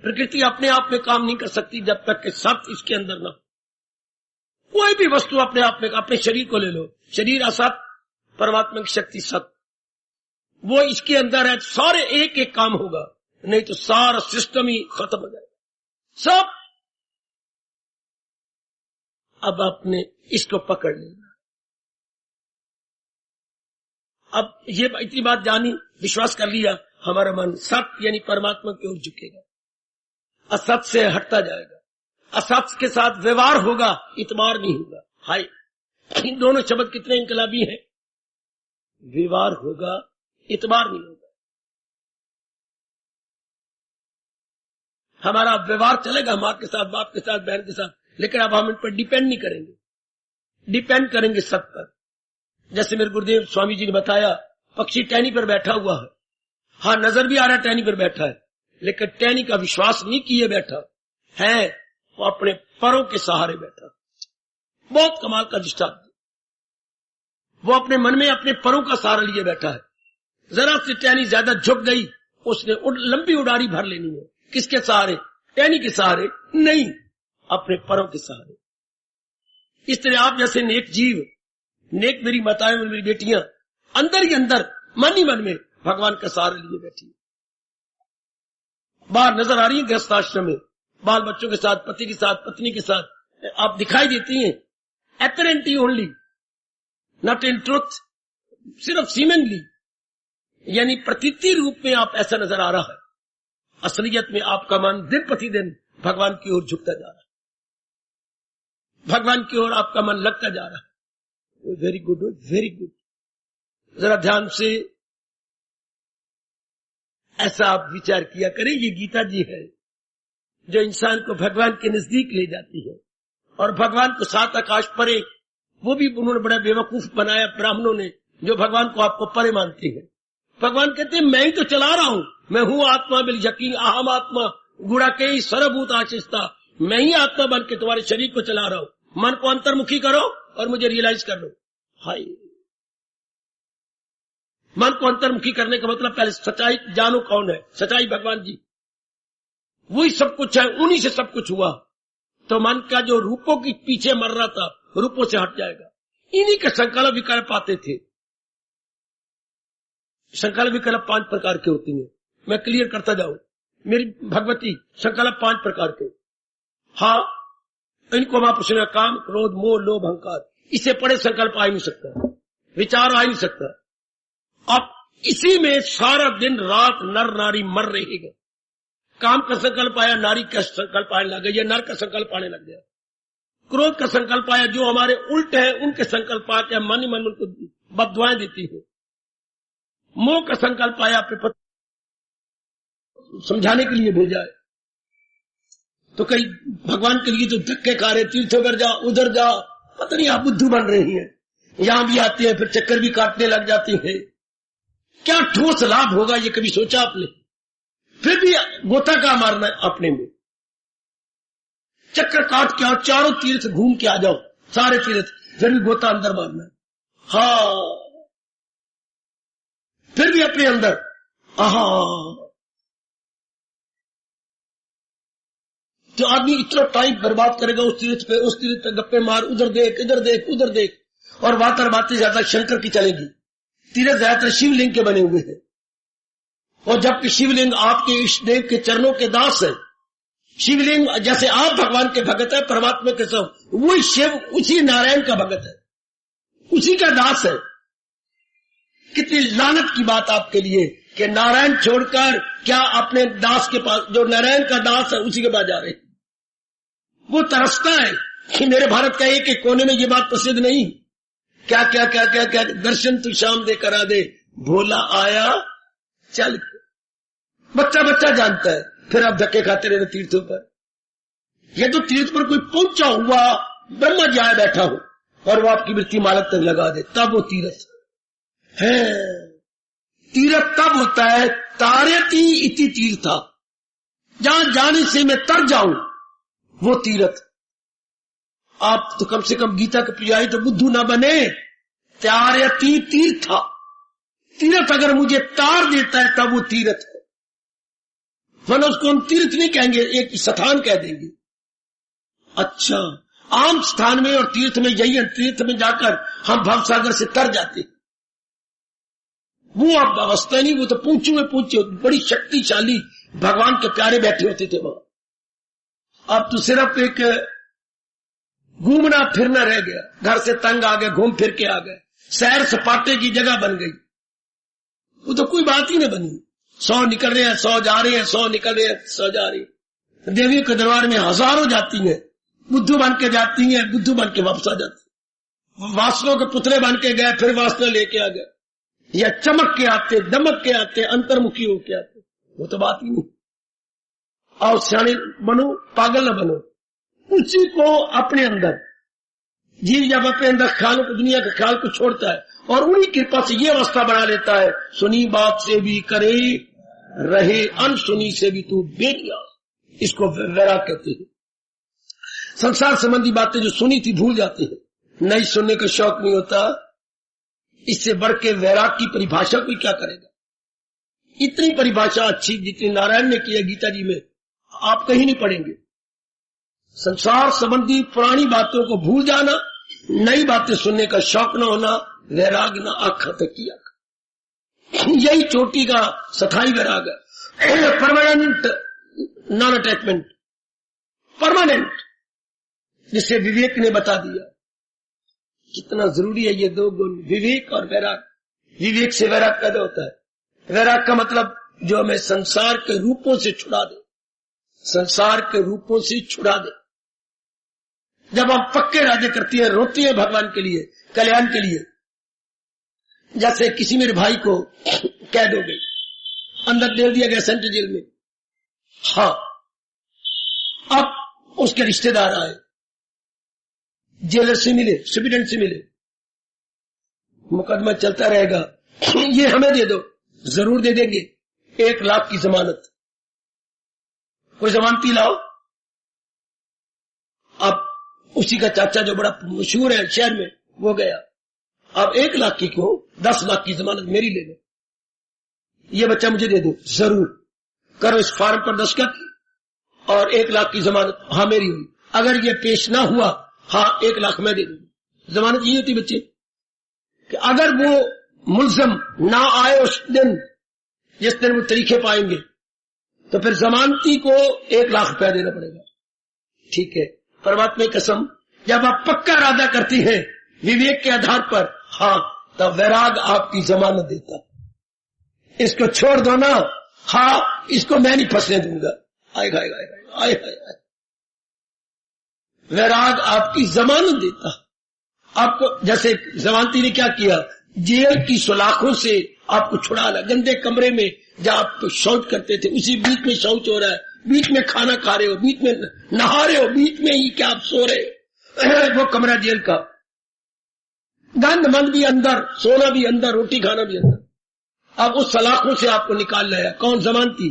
प्रकृति अपने आप में काम नहीं कर सकती जब तक कि सत्य इसके अंदर ना। कोई भी वस्तु अपने आप में, अपने शरीर को ले लो, शरीर असत, परमात्मा की शक्ति सत्य, वो इसके अंदर है, सारे एक एक काम होगा, नहीं तो सारा सिस्टम ही खत्म हो जाएगा सब। अब आपने इसको पकड़ लेना। अब ये इतनी बात जानी, विश्वास कर लिया, हमारा मन सत्य यानी परमात्मा की ओर झुकेगा, असत्य से हटता जाएगा। असत्य के साथ व्यवहार होगा, इतबार नहीं होगा। हाय, इन दोनों शब्द कितने इंकलाबी हैं। व्यवहार होगा, इतबार नहीं होगा। हमारा व्यवहार चलेगा मां के साथ, बाप के साथ, बहन के साथ, लेकिन अब हम इन पर डिपेंड नहीं करेंगे, डिपेंड करेंगे सत्य पर। जैसे मेरे गुरुदेव स्वामी जी ने बताया, पक्षी टहनी पर बैठा हुआ है, हाँ नजर भी आ रहा है टहनी पर बैठा है, लेकिन टहनी का विश्वास नहीं किए बैठा है, वो अपने परों के सहारे बैठा। बहुत कमाल का दृष्टांत। वो अपने मन में अपने परों का सहारा लिए बैठा है। जरा सी टहनी ज्यादा झुक गई, उसने लंबी उड़ारी भर लेनी है। किसके सहारे? टहनी के सहारे नहीं, अपने परों के सहारे। इस तरह आप जैसे नेक जीव, नेक मेरी माताएं, मेरी बेटियां, अंदर ही अंदर मन ही मन में भगवान का सहारा लिए बैठी। बाहर नजर आ रही है गृहस्थाश्रम में, बाल बच्चों के साथ, पति के साथ, पत्नी के साथ आप दिखाई देती हैं, apparently only, not in truth, सिर्फ सीमेंटली, यानी प्रतीति रूप में आप ऐसा नजर आ रहा है। असलियत में आपका मन दिन प्रतिदिन भगवान की ओर झुकता जा रहा है, भगवान की ओर आपका मन लगता जा रहा है। Very good, very good. जरा ध्यान से ऐसा आप विचार किया करें। ये गीता जी है जो इंसान को भगवान के नजदीक ले जाती है, और भगवान को सात आकाश परे, वो भी उन्होंने बड़ा बेवकूफ बनाया ब्राह्मणों ने, जो भगवान को आपको परे मानती है। भगवान कहते हैं मैं ही तो चला रहा हूं, मैं हूं आत्मा बिल यकीन अहम आत्मा गुड़ा के सर्वभूत आशिष्टा, मैं ही आत्मा बन के तुम्हारे शरीर को चला रहा हूं। मन को अंतर्मुखी करो और मुझे रियलाइज कर लो। हाय, मन को अंतर्मुखी करने का मतलब पहले सच्चाई जानो कौन है। सच्चाई भगवान जी, वही सब कुछ है, उन्हीं से सब कुछ हुआ। तो मन का जो रूपों के पीछे मर रहा था, रूपों से हट जाएगा। इन्हीं के संकल्प विकल्प आते थे। संकल्प विकल्प 5 प्रकार के होती हैं, मैं क्लियर करता जाऊं। मेरी भगवती संकल्प 5 प्रकार के, हाँ, इनको महापुरुष ने काम, क्रोध, मोह, लोभ, अहंकार, इससे पड़े संकल्प आ ही नहीं सकता, विचार आ ही नहीं सकता। अब इसी में सारा दिन रात नर नारी मर रहेगा। काम का संकल्प आया, नारी का संकल्प आने लग गया, नर का संकल्प आने लग गया। क्रोध का संकल्प आया, जो हमारे उल्टे हैं उनके संकल्प आके मन ही मन उनको बददुआएं देती है। मोह का संकल्प आया, अपने पति समझाने के लिए भेजा है। तो कई भगवान के लिए तो धक्के खा रहे, तीर्थों पर जाओ, उधर जाओ, पता नहीं आप बुद्धू बन रही हैं, यहां भी आते हैं, फिर चक्कर भी काटने लग जाती हैं। क्या ठोस लाभ होगा ये कभी सोचा आपने? फिर भी गोता का मारना है अपने में, चक्कर काट के आओ, चारों तीर्थ घूम के आ जाओ, सारे तीर्थ, फिर भी गोता अंदर मारना है। हाँ, फिर भी अपने अंदर, आहा, जो आदमी इतना टाइम बर्बाद करेगा उस तीर्थ पे, उस तीर्थ पे गप्पे मार, उधर देख, इधर देख, उधर देख, और बातें ज्यादा शंकर की चलेगी। तीर्थ ज्यादातर शिवलिंग के बने हुए हैं, और जबकि शिवलिंग आपके इष्ट देव के चरणों के दास है। शिवलिंग जैसे आप भगवान के भगत है, परमात्मा के सब, वही शिव उसी नारायण का भगत है, उसी का दास है। कितनी लानत की बात आपके लिए कि नारायण छोड़कर क्या अपने दास के पास, जो नारायण का दास है, उसी के पास जा रहे। वो तरसता है कि मेरे भारत का एक एक कोने में ये बात प्रसिद्ध नहीं, क्या क्या क्या क्या क्या दर्शन तू शाम दे करा दे, भोला आया चल। बच्चा बच्चा जानता है, फिर आप धक्के खाते रहे तीर्थों पर। ये तो तीर्थ पर कोई पहुंचा हुआ ब्रह्मा जी आया बैठा हो और वो आपकी वृत्ति मालक तक लगा दे, तब वो तीर्थ है। तीर्थ तब होता है तारयति इति तीर्था, जहां जाने से मैं तर जाऊं वो तीर्थ। आप तो कम से कम गीता के पुजारी तो बुद्धू ना बने। तारयति तीर्था, तीर्थ अगर मुझे तार देता है तब वो तीर्थ है, वरना उसको हम तीर्थ नहीं कहेंगे, एक स्थान कह देंगे। अच्छा, आम स्थान में और तीर्थ में यही है, तीर्थ में जाकर हम भवसागर से तर जाते हैं। वो अब अवस्था नहीं, वो तो पूछो बड़ी शक्तिशाली भगवान के प्यारे बैठे होते थे वहां। अब तो सिर्फ एक घूमना फिरना रह गया, घर से तंग आ गए, घूम फिर के आ गए, सैर सपाटे की जगह बन गई। वो तो कोई बात ही नहीं बनी। 100 निकल रहे हैं, 100 जा रहे हैं, 100 निकल रहे हैं, 100 जा रही है। देवियों के दरबार में हजारों जाती हैं, बुद्धू बन के जाती हैं, बुद्धू बन के वापस आ जाती। वासनों के पुतले बन के गए, फिर वासना लेके आ गए, या चमक के आते, दमक के आते, अंतर्मुखी होके आते। वो तो बात ही नहीं। और सियाने बनो, पागल न बनो। उसी को अपने अंदर, जीव जब अपने अंदर ख्यालों को, दुनिया के ख्याल को छोड़ता है और उन्हीं कृपा से ये अवस्था बना लेता है, सुनी बात से भी करे रहे, अनसुनी से भी तू बेटिया। इसको वैराग कहते हैं। संसार संबंधी बातें जो सुनी थी भूल जाते हैं, नहीं सुनने का शौक नहीं होता। इससे बढ़ के वैराग की परिभाषा कोई क्या करेगा? इतनी परिभाषा अच्छी जितनी नारायण ने की है गीता जी में, आप कहीं नहीं पढ़ेंगे। संसार संबंधी पुरानी बातों को भूल जाना, नई बातें सुनने का शौक न होना, वैराग न आखा तक किया, यही चोटी का स्थायी वैराग है। परमानेंट नॉन अटैचमेंट, परमानेंट, जिसे विवेक ने बता दिया कितना जरूरी है ये दो गुण, विवेक और वैराग। विवेक से वैराग पैदा होता है। वैराग का मतलब जो हमें संसार के रूपों से छुड़ा दे, संसार के रूपों से छुड़ा दे। जब हम पक्के इरादे करती है, रोती है भगवान के लिए, कल्याण के लिए। जैसे किसी मेरे भाई को कैद हो गई, अंदर दे दिया गया सेंट्रल जेल में। हाँ, अब उसके रिश्तेदार आए, जेलर से मिले, सुप्रीटेंडेंट से मिले, मुकदमा चलता रहेगा, ये हमें दे दो, जरूर दे देंगे, 1 लाख की जमानत, कोई जमानती लाओ। अब उसी का चाचा जो बड़ा मशहूर है शहर में, वो गया, अब 1 लाख की क्यों, 10 लाख की जमानत मेरी ले लो, ये बच्चा मुझे दे दो, जरूर करो इस फॉर्म पर दस्तखत और 1 लाख की जमानत हाँ मेरी हुई। अगर ये पेश ना हुआ, हाँ 1 लाख मैं दे दूंगा। जमानत ये होती बच्चे कि अगर वो मुल्जम ना आए उस दिन, जिस दिन वो तरीके पाएंगे, तो फिर जमानती को 1 लाख रुपया देना पड़ेगा। ठीक है, परमात्मा की कसम, जब आप पक्का इरादा करती हैं विवेक के आधार पर, हाँ, तब वैराग आपकी जमानत देता। इसको छोड़ दो ना, हाँ, इसको मैं नहीं फंसने दूंगा, आएगा आएगा आएगा आएगा आएगा। वैराग आपकी जमानत देता। आपको जैसे जमानती ने क्या किया, जेल की सलाखों से आपको छुड़ा ला। गंदे कमरे में जहां आप शौच करते थे उसी बीच में शौच हो रहा है, बीच में खाना खा रहे हो, बीच में नहा रहे हो, बीच में ही क्या आप सो रहे हो। वो कमरा जेल का, गंद मंद भी अंदर, सोना भी अंदर, रोटी खाना भी अंदर। अब उस सलाखों से आपको निकाल लाया कौन? जमानती।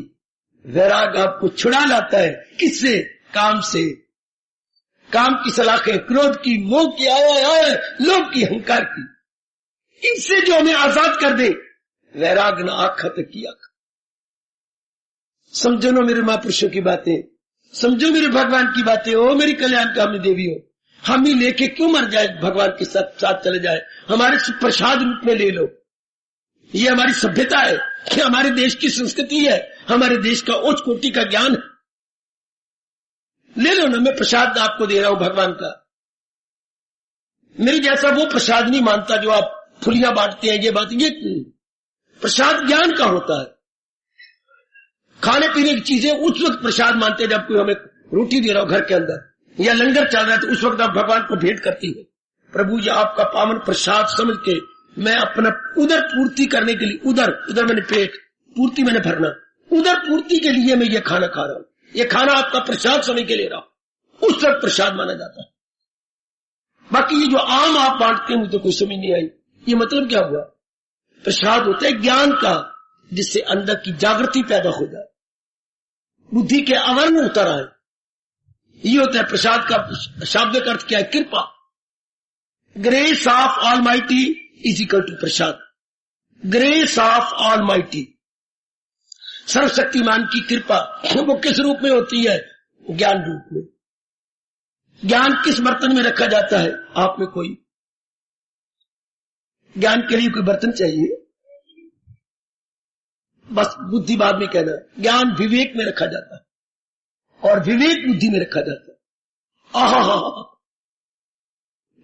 वैराग आपको छुड़ा लाता है। किससे? काम से। काम की सलाखें, क्रोध की, मोह की, आया लोभ की, अहंकार की, इनसे जो हमें आजाद कर दे। वैराग न आखा तक किया। समझो ना मेरे महापुरुषों की बातें, समझो मेरे भगवान की बातें। हो मेरी कल्याणकामी देवी हो, हम ही लेके क्यों मर जाए, भगवान के साथ चले जाए। हमारे प्रसाद रूप में ले लो। ये हमारी सभ्यता है, ये हमारे देश की संस्कृति है, हमारे देश का उच्च कोटि का ज्ञान है। ले लो ना, मैं प्रसाद आपको दे रहा हूं भगवान का। मेरे जैसा वो प्रसाद नहीं मानता जो आप फुलियां बांटते हैं। ये बात, ये प्रसाद ज्ञान का होता है। खाने पीने की चीजें उस वक्त प्रसाद मानते हैं जब कोई हमें रोटी दे रहा हो घर के अंदर या लंगर चल रहा है, तो उस वक्त आप भगवान को भेंट करती है। प्रभु जी आपका पावन प्रसाद समझ के मैं अपना उदर पूर्ति करने के लिए, उदर मैंने पेट, पूर्ति मैंने भरना, उदर पूर्ति के लिए मैं ये खाना खा रहा हूं। ये खाना आपका प्रसाद समझ के ले रहा हूं, उस वक्त प्रसाद माना जाता है। बाकी ये जो आम आप बांटते हैं मुझे कोई समझ नहीं आई। ये मतलब क्या हुआ? प्रसाद होता है ज्ञान का, जिससे अंदर की जागृति पैदा हो जाए, बुद्धि के आवरण उतर आए। ये होता है प्रसाद का शाब्दिक अर्थ क्या है? कृपा। Grace of almighty is equal to prasad. Grace of almighty, सर्वशक्तिमान की कृपा। वो किस रूप में होती है? ज्ञान रूप में। ज्ञान किस बर्तन में रखा जाता है? आप में कोई ज्ञान के लिए कोई बर्तन चाहिए? बस बुद्धि बाद में कहना। ज्ञान विवेक में रखा जाता है और विवेक बुद्धि में रखा जाता है। आहा,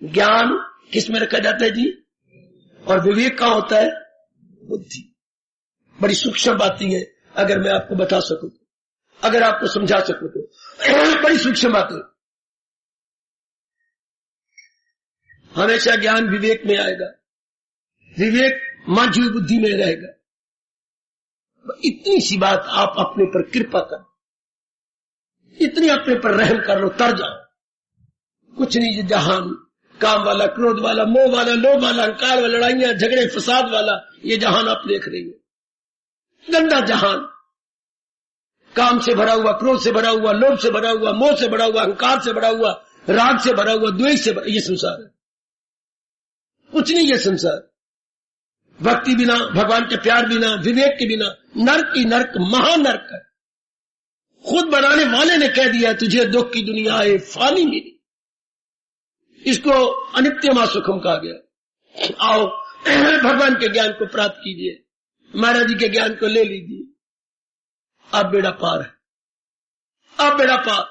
ज्ञान किस में रखा जाता है जी? और विवेक का होता है बुद्धि। बड़ी सूक्ष्म बातें है, अगर मैं आपको बता सकूं तो, अगर आपको समझा सकूं तो। बड़ी सूक्ष्म बात है। हमेशा ज्ञान विवेक में आएगा, विवेक मांझी हुई बुद्धि में रहेगा। इतनी सी बात, आप अपने पर कृपा कर, इतनी अपने पर रहम कर लो, तर जाओ। कुछ नहीं, ये जहान काम वाला, क्रोध वाला, मोह वाला, लोभ वाला, अहंकार वाला, लड़ाइयां झगड़े फसाद वाला, ये जहान आप देख रही हो। गंदा जहान, काम से भरा हुआ, क्रोध से भरा हुआ, लोभ से भरा हुआ, मोह से भरा हुआ, अहंकार से भरा हुआ, राग से भरा हुआ, द्वेष से भरा, ये संसार है। कुछ नहीं ये संसार। भक्ति बिना, भगवान के प्यार बिना, विवेक के बिना नरक ही नरक, महानरक है। खुद बनाने वाले ने कह दिया तुझे दुख की दुनिया है फानी मिली। इसको अनित्यमा सुखम कहा गया। आओ भगवान के ज्ञान को प्राप्त कीजिए, महाराज जी के ज्ञान को ले लीजिए। अब बेड़ा पार है, अब बेड़ा पार।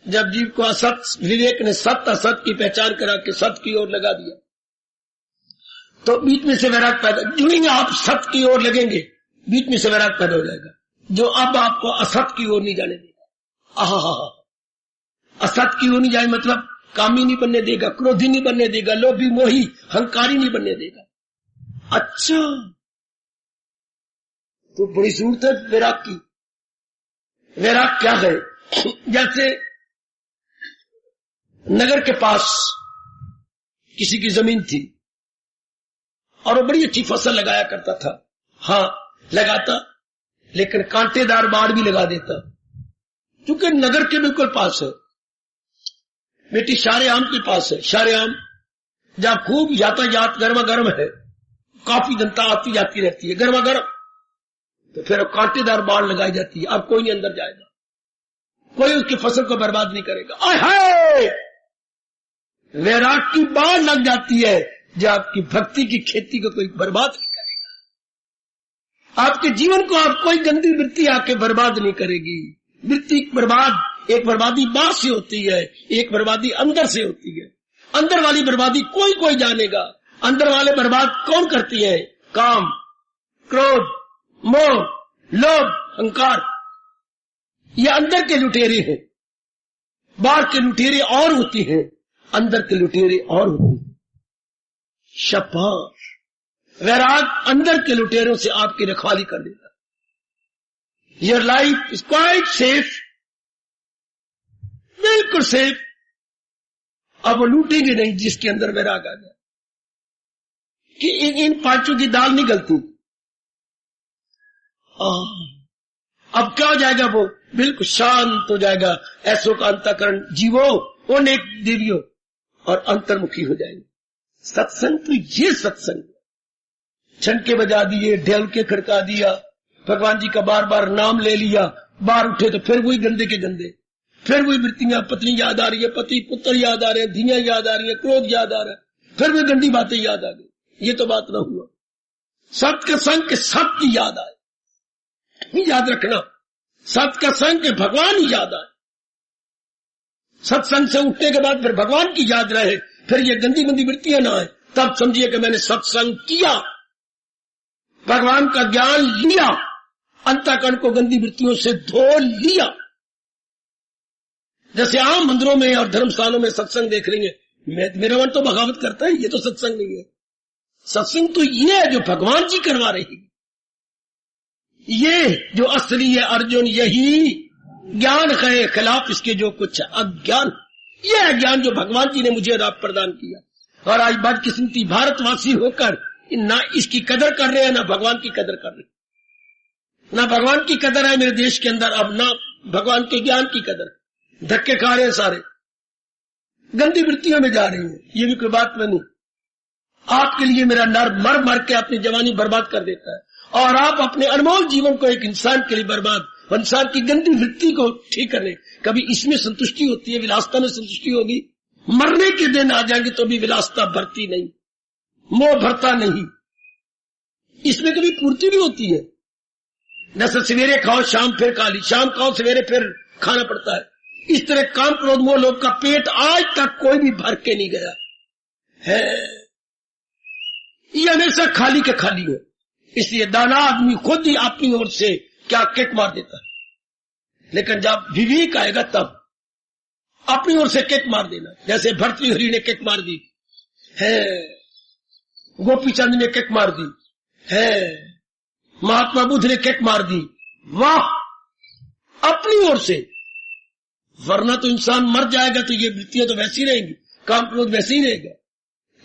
जब जीव को असत, विवेक ने सत्य असत की पहचान करा के सत्य की ओर लगा दिया, तो बीच में से वैराग पैदा, जो ही आप सत्य की ओर लगेंगे बीच में से वैराग पैदा हो जाएगा, जो अब आपको असत की ओर नहीं जाने देगा। आहा, असत की ओर नहीं जाए मतलब कामी नहीं बनने देगा, क्रोधी नहीं बनने देगा, लोभी मोही हंकारी नहीं बनने देगा। अच्छा, तो बड़ी जरूरत है वैराग की। वैराग क्या है? जैसे नगर के पास किसी की जमीन थी और वो बड़ी अच्छी फसल लगाया करता था। हाँ लगाता, लेकिन कांटेदार बाड़ भी लगा देता, क्योंकि नगर के बिल्कुल पास है। बेटी शारे आम के पास है। शारे आम जहां खूब यातायात गर्मा गर्म है, काफी जनता आती जाती रहती है गर्मा गर्म, तो फिर कांटेदार बाड़ लगाई जाती है। अब कोई नहीं अंदर जाएगा, कोई उसकी फसल को बर्बाद नहीं करेगा। आय वैराग की बाढ़ लग जाती है जो आपकी भक्ति की खेती को कोई बर्बाद नहीं करेगा। आपके जीवन को आप कोई गंदी वृत्ति आके बर्बाद नहीं करेगी। वृत्ति बर्बाद, एक बर्बादी बाहर से होती है, एक बर्बादी अंदर से होती है। अंदर वाली बर्बादी कोई कोई जानेगा। अंदर वाले बर्बाद कौन करती है? काम, क्रोध, मोह, लोभ, अहंकार। ये अंदर के लुटेरे हैं। बाहर के लुटेरे और होती हैं, अंदर के लुटेरे और होते हैं। शाबाश, वैराग अंदर के लुटेरों से आपकी रखवाली कर देता। Your life is quite safe, बिल्कुल सेफ। अब वो लूटेंगे नहीं जिसके अंदर वैराग आ गया कि इन पांचों की दाल नहीं गलती। अब क्या हो जाएगा? वो बिल्कुल शांत हो जाएगा। ऐसो का अंतःकरण जीवो वो नेक देवियों और अंतर्मुखी हो जाएंगे। सत्संग तो ये सत्संग, छनके बजा दिए, ढोल के खड़का दिया, भगवान जी का बार बार नाम ले लिया, बाहर उठे तो फिर वही गंदे के गंदे, फिर वही वृत्तियां, पत्नी याद आ रही है, पति पुत्र याद आ रहे हैं, धियां याद आ रही है, क्रोध याद आ रहा है, फिर वही गंदी बातें याद आ गई। ये तो बात ना हुआ। सत्य के संग के सत्य याद आए, याद रखना, सत्य का संग के भगवान ही याद आए। सत्संग से उठने के बाद फिर भगवान की याद रहे, फिर ये गंदी गंदी वृत्तियां ना आए, तब समझिए कि मैंने सत्संग किया, भगवान का ज्ञान लिया, अंतःकरण को गंदी वृत्तियों से धो लिया। जैसे आम मंदिरों में और धर्मस्थानों में सत्संग देख रही है, मेरा मन तो बगावत करता है, ये तो सत्संग नहीं है। सत्संग तो ये है जो भगवान जी करवा रही है। ये जो असली है अर्जुन, यही ज्ञान है, खिलाफ इसके जो कुछ अज्ञान। ये है ज्ञान जो भगवान जी ने मुझे और आप प्रदान किया। और आज बदकिस्मती भारतवासी होकर ना इसकी कदर कर रहे हैं, ना भगवान की कदर कर रहे हैं। ना भगवान की कदर है मेरे देश के अंदर, अब ना भगवान के ज्ञान की कदर। धक्के खा रहे हैं सारे, गंदी वृत्तियों में जा रही हैं। ये भी कोई बात नहीं। आपके लिए मेरा नर मर मर के अपनी जवानी बर्बाद कर देता है, और आप अपने अनमोल जीवन को एक इंसान के लिए बर्बाद, इंसान की गंदी वृत्ति को ठीक करने। कभी इसमें संतुष्टि होती है, विलासता में संतुष्टि होगी। मरने के दिन आ जाएंगे तो भी विलासता भरती नहीं, मोह भरता नहीं। इसमें कभी पूर्ति भी होती है। जैसे सवेरे खाओ शाम फिर खा ली, शाम खाओ सवेरे फिर खाना पड़ता है। इस तरह काम क्रोध मोह लोभ का पेट आज तक कोई भी भर के नहीं गया है, ये हमेशा खाली के खाली है। इसलिए दाना आदमी खुद ही अपनी ओर से क्या किक मार देता है, लेकिन जब विवेक आएगा तब अपनी ओर से किक मार देना। जैसे भर्तृहरि ने किक मार दी है, गोपी चंद ने किक मार दी है, महात्मा बुद्ध ने किक मार दी, वाह, अपनी ओर से। वरना तो इंसान मर जाएगा तो ये वृत्तियां तो वैसी रहेंगी, काम क्रोध वैसे ही रहेगा।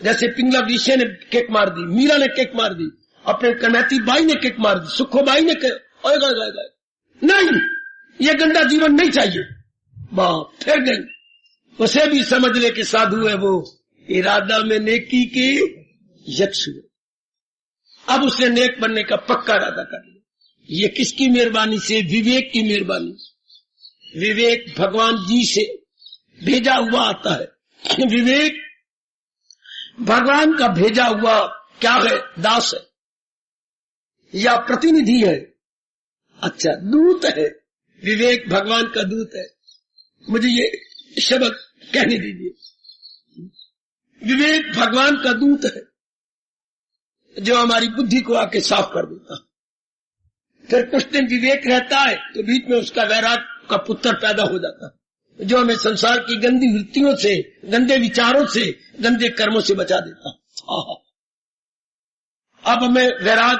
जैसे पिंगला विषय ने किक मार दी, मीरा ने किक मार दी, अपने कनैती बाई ने किक मार दी, सुखो बाई ने नहीं, ये गंदा जीवन नहीं चाहिए। बाप फिर गई, उसे भी समझ ले कि साधु है वो, इरादा में नेकी के यक्ष हुए। अब उसने नेक बनने का पक्का इरादा कर लिया। ये किसकी मेहरबानी से? विवेक की मेहरबानी। विवेक भगवान जी से भेजा हुआ आता है। विवेक भगवान का भेजा हुआ क्या है? दास है या प्रतिनिधि है? अच्छा, दूत है। विवेक भगवान का दूत है। मुझे ये शब्द कहने दीजिए। विवेक भगवान का दूत है जो हमारी बुद्धि को आके साफ कर देता। फिर कुछ दिन विवेक रहता है तो बीच में उसका वैराग का पुत्र पैदा हो जाता है, जो हमें संसार की गंदी वृत्तियों से, गंदे विचारों से, गंदे कर्मों से बचा देता। अब हमें वैराग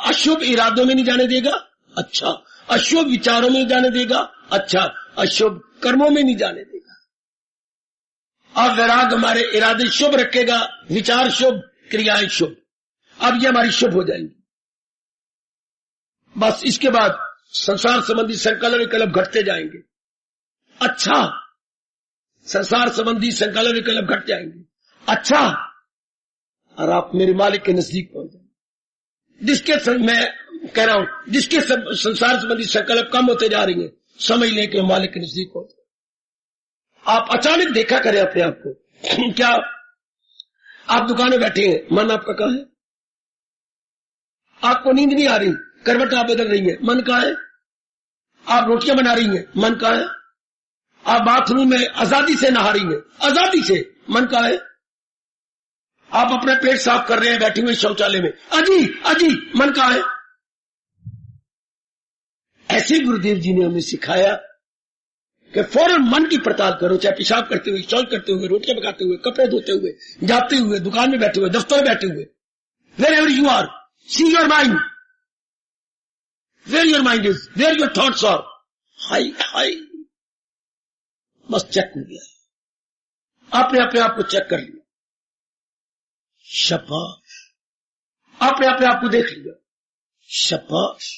अशुभ इरादों में नहीं जाने देगा, अच्छा, अशुभ विचारों में नहीं जाने देगा, अच्छा, अशुभ कर्मों में नहीं जाने देगा। अब वैराग हमारे इरादे शुभ रखेगा, विचार शुभ, क्रियाएं शुभ। अब ये हमारी शुभ हो जाएंगी। बस इसके बाद संसार संबंधी संकल्प विकल्प घटते जाएंगे। अच्छा, संसार संबंधी संकल्प विकल्प घट जाएंगे। अच्छा, और आप मेरे मालिक के नजदीक पहुंच जाएंगे। जिसके मैं कह रहा हूं, जिसके संसार संबंधी संकल्प कम होते जा रही है, समझ लें कि मालिक के नजदीक पहुंच जाए। आप अचानक देखा करें अपने आप को। क्या आप दुकान में बैठे हैं, मन आपका कहां है? आपको नींद नहीं आ रही, करवट आप बदल रही है, मन कहां है? आप रोटियां बना रही हैं, मन कहां है? आप बाथरूम में आजादी से नहा रही हैं, आजादी से, मन कहां है? आप अपना पेट साफ कर रहे हैं बैठे हुए शौचालय में, अजी अजी, मन कहां है? ऐसे गुरुदेव जी ने हमें सिखाया कि फौरन मन की पड़ताल करो, चाहे पेशाब करते हुए, शौच करते हुए, रोटियां पकाते हुए, कपड़े धोते हुए, जाते हुए, दुकान में बैठे हुए, दफ्तर में बैठे हुए, wherever you are, see your mind, where your mind is, where your thoughts are. हाय बस चेक हो गया, आपने अपने आप को चेक कर लिया, शाबाश, आपने अपने आप को देख लिया, शाबाश,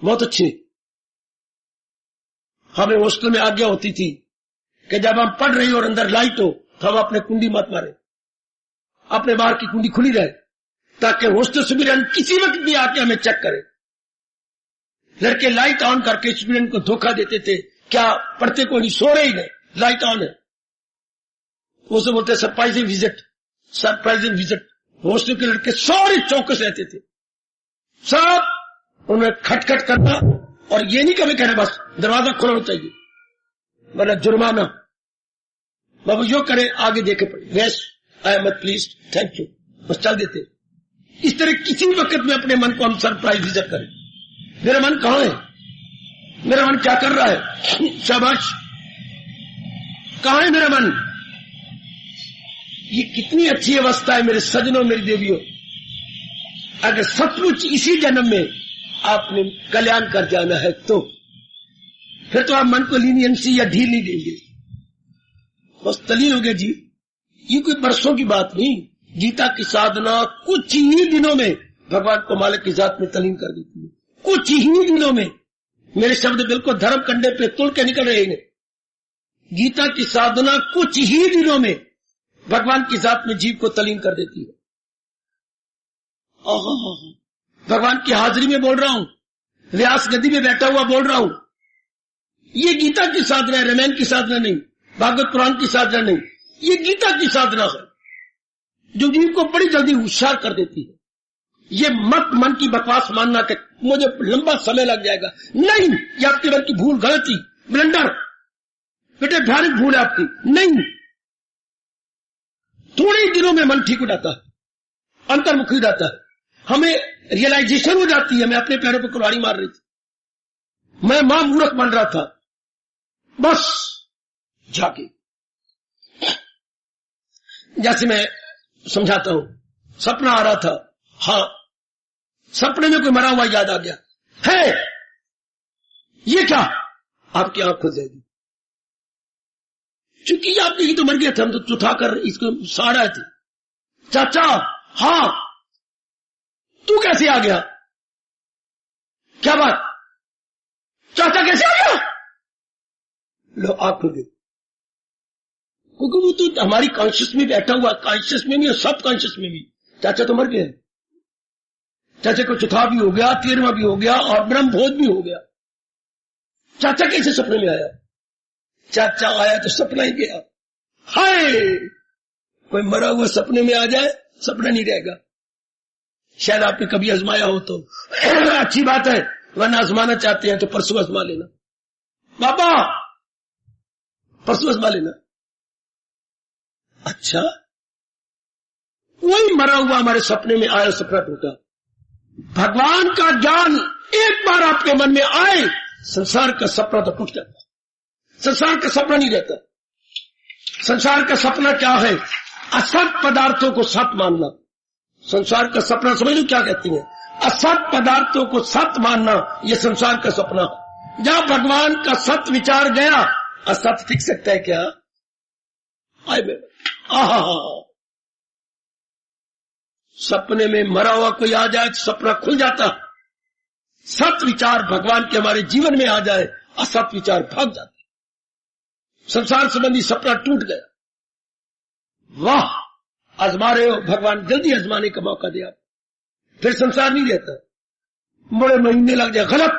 बहुत अच्छे। हमें हॉस्टल में आज्ञा होती थी कि जब हम पढ़ रहे हो और अंदर लाइट हो तो हम अपने कुंडी मत मारे, अपने बाहर की कुंडी खुली रहे, ताकि हॉस्टल स्टूडेंट किसी वक्त भी आके हमें चेक करे। लड़के लाइट ऑन करके स्टूडेंट को धोखा देते थे, क्या पढ़ते को नहीं, सो रहे ही नहीं, लाइट ऑन है। उसे बोलते surprising visit, surprising visit. Hostel के लड़के सारे चौकस रहते थे, सब उन्हें खटखट करना, और ये नहीं कभी कहना बस दरवाजा खोलना चाहिए वरना जुर्माना। बाबू जो करे आगे देखे पड़े, yes I am please, thank you, बस चल देते। इस तरह किसी वक्त में अपने मन को हम सरप्राइज विजिट करें, मेरा मन कहां है, मेरा मन क्या कर रहा है, शाबाश, कहां है मेरा मन। ये कितनी अच्छी अवस्था है मेरे सजनों, मेरी देवियों। अगर सचमुच इसी जन्म में आपने कल्याण कर जाना है तो फिर तो आप मन को लीनियंसी या ढील नहीं देंगे, बस तलीन हो गए जी। ये कोई बरसों की बात नहीं, गीता की साधना कुछ ही दिनों में भगवान को मालिक की जात में तलीन कर देती है, कुछ ही दिनों में। मेरे शब्द बिल्कुल धर्म कंडे पे तुल के निकल रहे हैं। गीता की साधना कुछ ही दिनों में भगवान की जात में जीव को तलीन कर देती है। भगवान की हाजिरी में बोल रहा हूं, व्यास गद्दी में बैठा हुआ बोल रहा हूं। ये गीता की साधना है, रामायण की साधना नहीं, भागवत पुराण की साधना नहीं, ये गीता की साधना है जो जीव को बड़ी जल्दी होशियार कर देती है। ये मत मन की बकवास मानना कि मुझे लंबा समय लग जाएगा, नहीं, ये आपके मन की भूल, गलती, ब्लंडर, बेटे भयानक भूल है आपकी। नहीं, थोड़े ही दिनों में मन ठीक हो जाता है, अंतर्मुखी हो जाता है, हमें रियलाइजेशन हो जाती है। मैं अपने पैरों पर कुल्हाड़ी मार रही थी, मैं मां मूर्ख बन रहा था, बस जाके जैसे मैं समझाता हूं, सपना आ रहा था, हाँ, सपने में कोई मरा हुआ याद आ गया है, ये क्या, आपकी आंख खुल जाएगी, क्योंकि आपने ये तो मर गया था, हम तो चुथा कर इसको साड़ा थे। चाचा, हाँ, तू कैसे आ गया, क्या बात, चाचा कैसे आ गया, लो आंख खुल गई, क्योंकि वो तो हमारी कॉन्शियस में बैठा हुआ, कॉन्शियस में भी और सब कॉन्शियस में भी। चाचा तो मर गए, चाचा को चौथा भी हो गया, 13वां भी हो गया और ब्रह्म भोज भी हो गया। चाचा कैसे सपने में आया, चाचा आया तो सपना ही गया। हाय, कोई मरा हुआ सपने में आ जाए, सपना नहीं रहेगा। शायद आपने कभी आजमाया हो तो अच्छी बात है, वरना आजमाना चाहते हैं तो परसों आजमा लेना, बाबा परसों आजमा लेना। अच्छा, कोई मरा हुआ हमारे सपने में आया, सपना टूटा। भगवान का ज्ञान एक बार आपके मन में आए, संसार का सपना तो टूट जाता, संसार का सपना नहीं रहता। संसार का सपना क्या है, असत पदार्थों को सत मानना। संसार का सपना समझ लो क्या कहती है, असत पदार्थों को सत मानना, यह संसार का सपना। जहां भगवान का सत विचार गया, असत टिक सकता है क्या, आए आहा, सपने में मरा हुआ कोई आ जाए तो सपना खुल जाता, सत विचार भगवान के हमारे जीवन में आ जाए, असत विचार भाग जाते, संसार संबंधी सपना टूट गया। वाह, आजमा रहे हो, भगवान जल्दी आजमाने का मौका दे, आप फिर संसार नहीं रहता, बड़े महीने लग जाए। गलत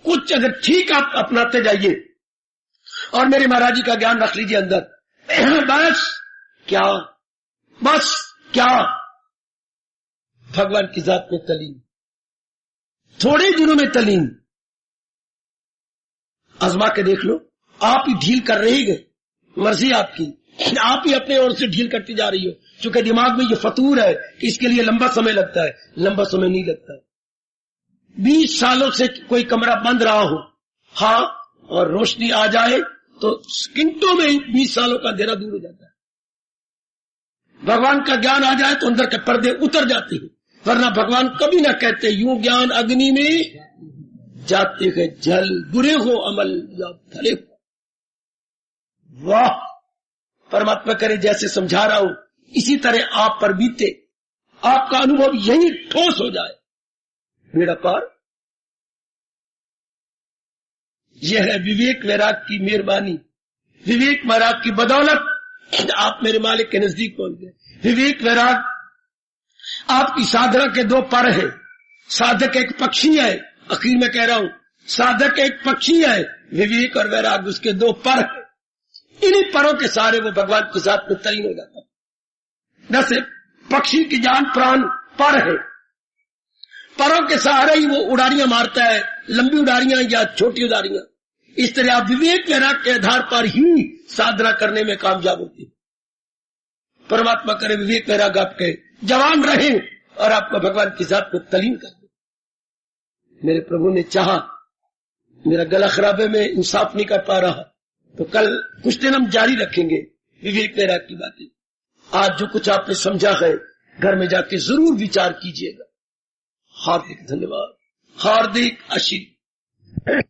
कुछ अगर ठीक आप अपनाते जाइए, और मेरे महाराज जी का ज्ञान रख लीजिए अंदर, बस क्या, बस क्या, भगवान की जात में तलीन, थोड़े दिनों में तलीन। आजमा के देख लो, आप ही ढील कर रहे गए, मर्जी आपकी, आप ही अपने ओर से ढील करती जा रही हो, क्योंकि दिमाग में ये फतूर है कि इसके लिए लंबा समय लगता है। लंबा समय नहीं लगता है। 20 सालों से कोई कमरा बंद रहा हो, हाँ, और रोशनी आ जाए तो सेकंडों में 20 सालों का अंधेरा दूर हो जाता है। भगवान का ज्ञान आ जाए तो अंदर के पर्दे उतर जाते हैं, वरना भगवान कभी ना कहते यूं ज्ञान अग्नि में जाते हैं जल, बुरे हो अमल या भले हो। वाह, परमात्मा करे जैसे समझा रहा हूं इसी तरह आप पर बीते, आपका अनुभव यही ठोस हो जाए, बेड़ा पार। यह है विवेक वैराग की मेहरबानी, विवेक वैराग की बदौलत आप मेरे मालिक के नजदीक पहुंच गए। विवेक वैराग आपकी साधना के दो पर है। साधक एक पक्षी है, आखिर में कह रहा हूं, साधक एक पक्षी है, विवेक और वैराग उसके दो पर है। इन्हीं परों के सारे वो भगवान के साथ में तलीन हो जाता है। जैसे पक्षी की जान प्राण पर है, परों के सहारे ही वो उड़ारियां मारता है, लंबी उड़ारियां या छोटी उड़ारियां। इस तरह आप विवेक वैराग के आधार पर ही साधना करने में कामयाब होते हैं। परमात्मा करे विवेक वैराग आपके जवान रहे और आपको भगवान के साथ में तलीन कर दे। मेरे प्रभु ने चाहा, मेरा गला खराब है, मैं इंसाफ नहीं कर पा रहा, तो कल कुछ दिन हम जारी रखेंगे विवेक वैराग की बातें। आज जो कुछ आपने समझा है घर में जाके जरूर विचार कीजिएगा। हार्दिक धन्यवाद, हार्दिक आशीर्वाद।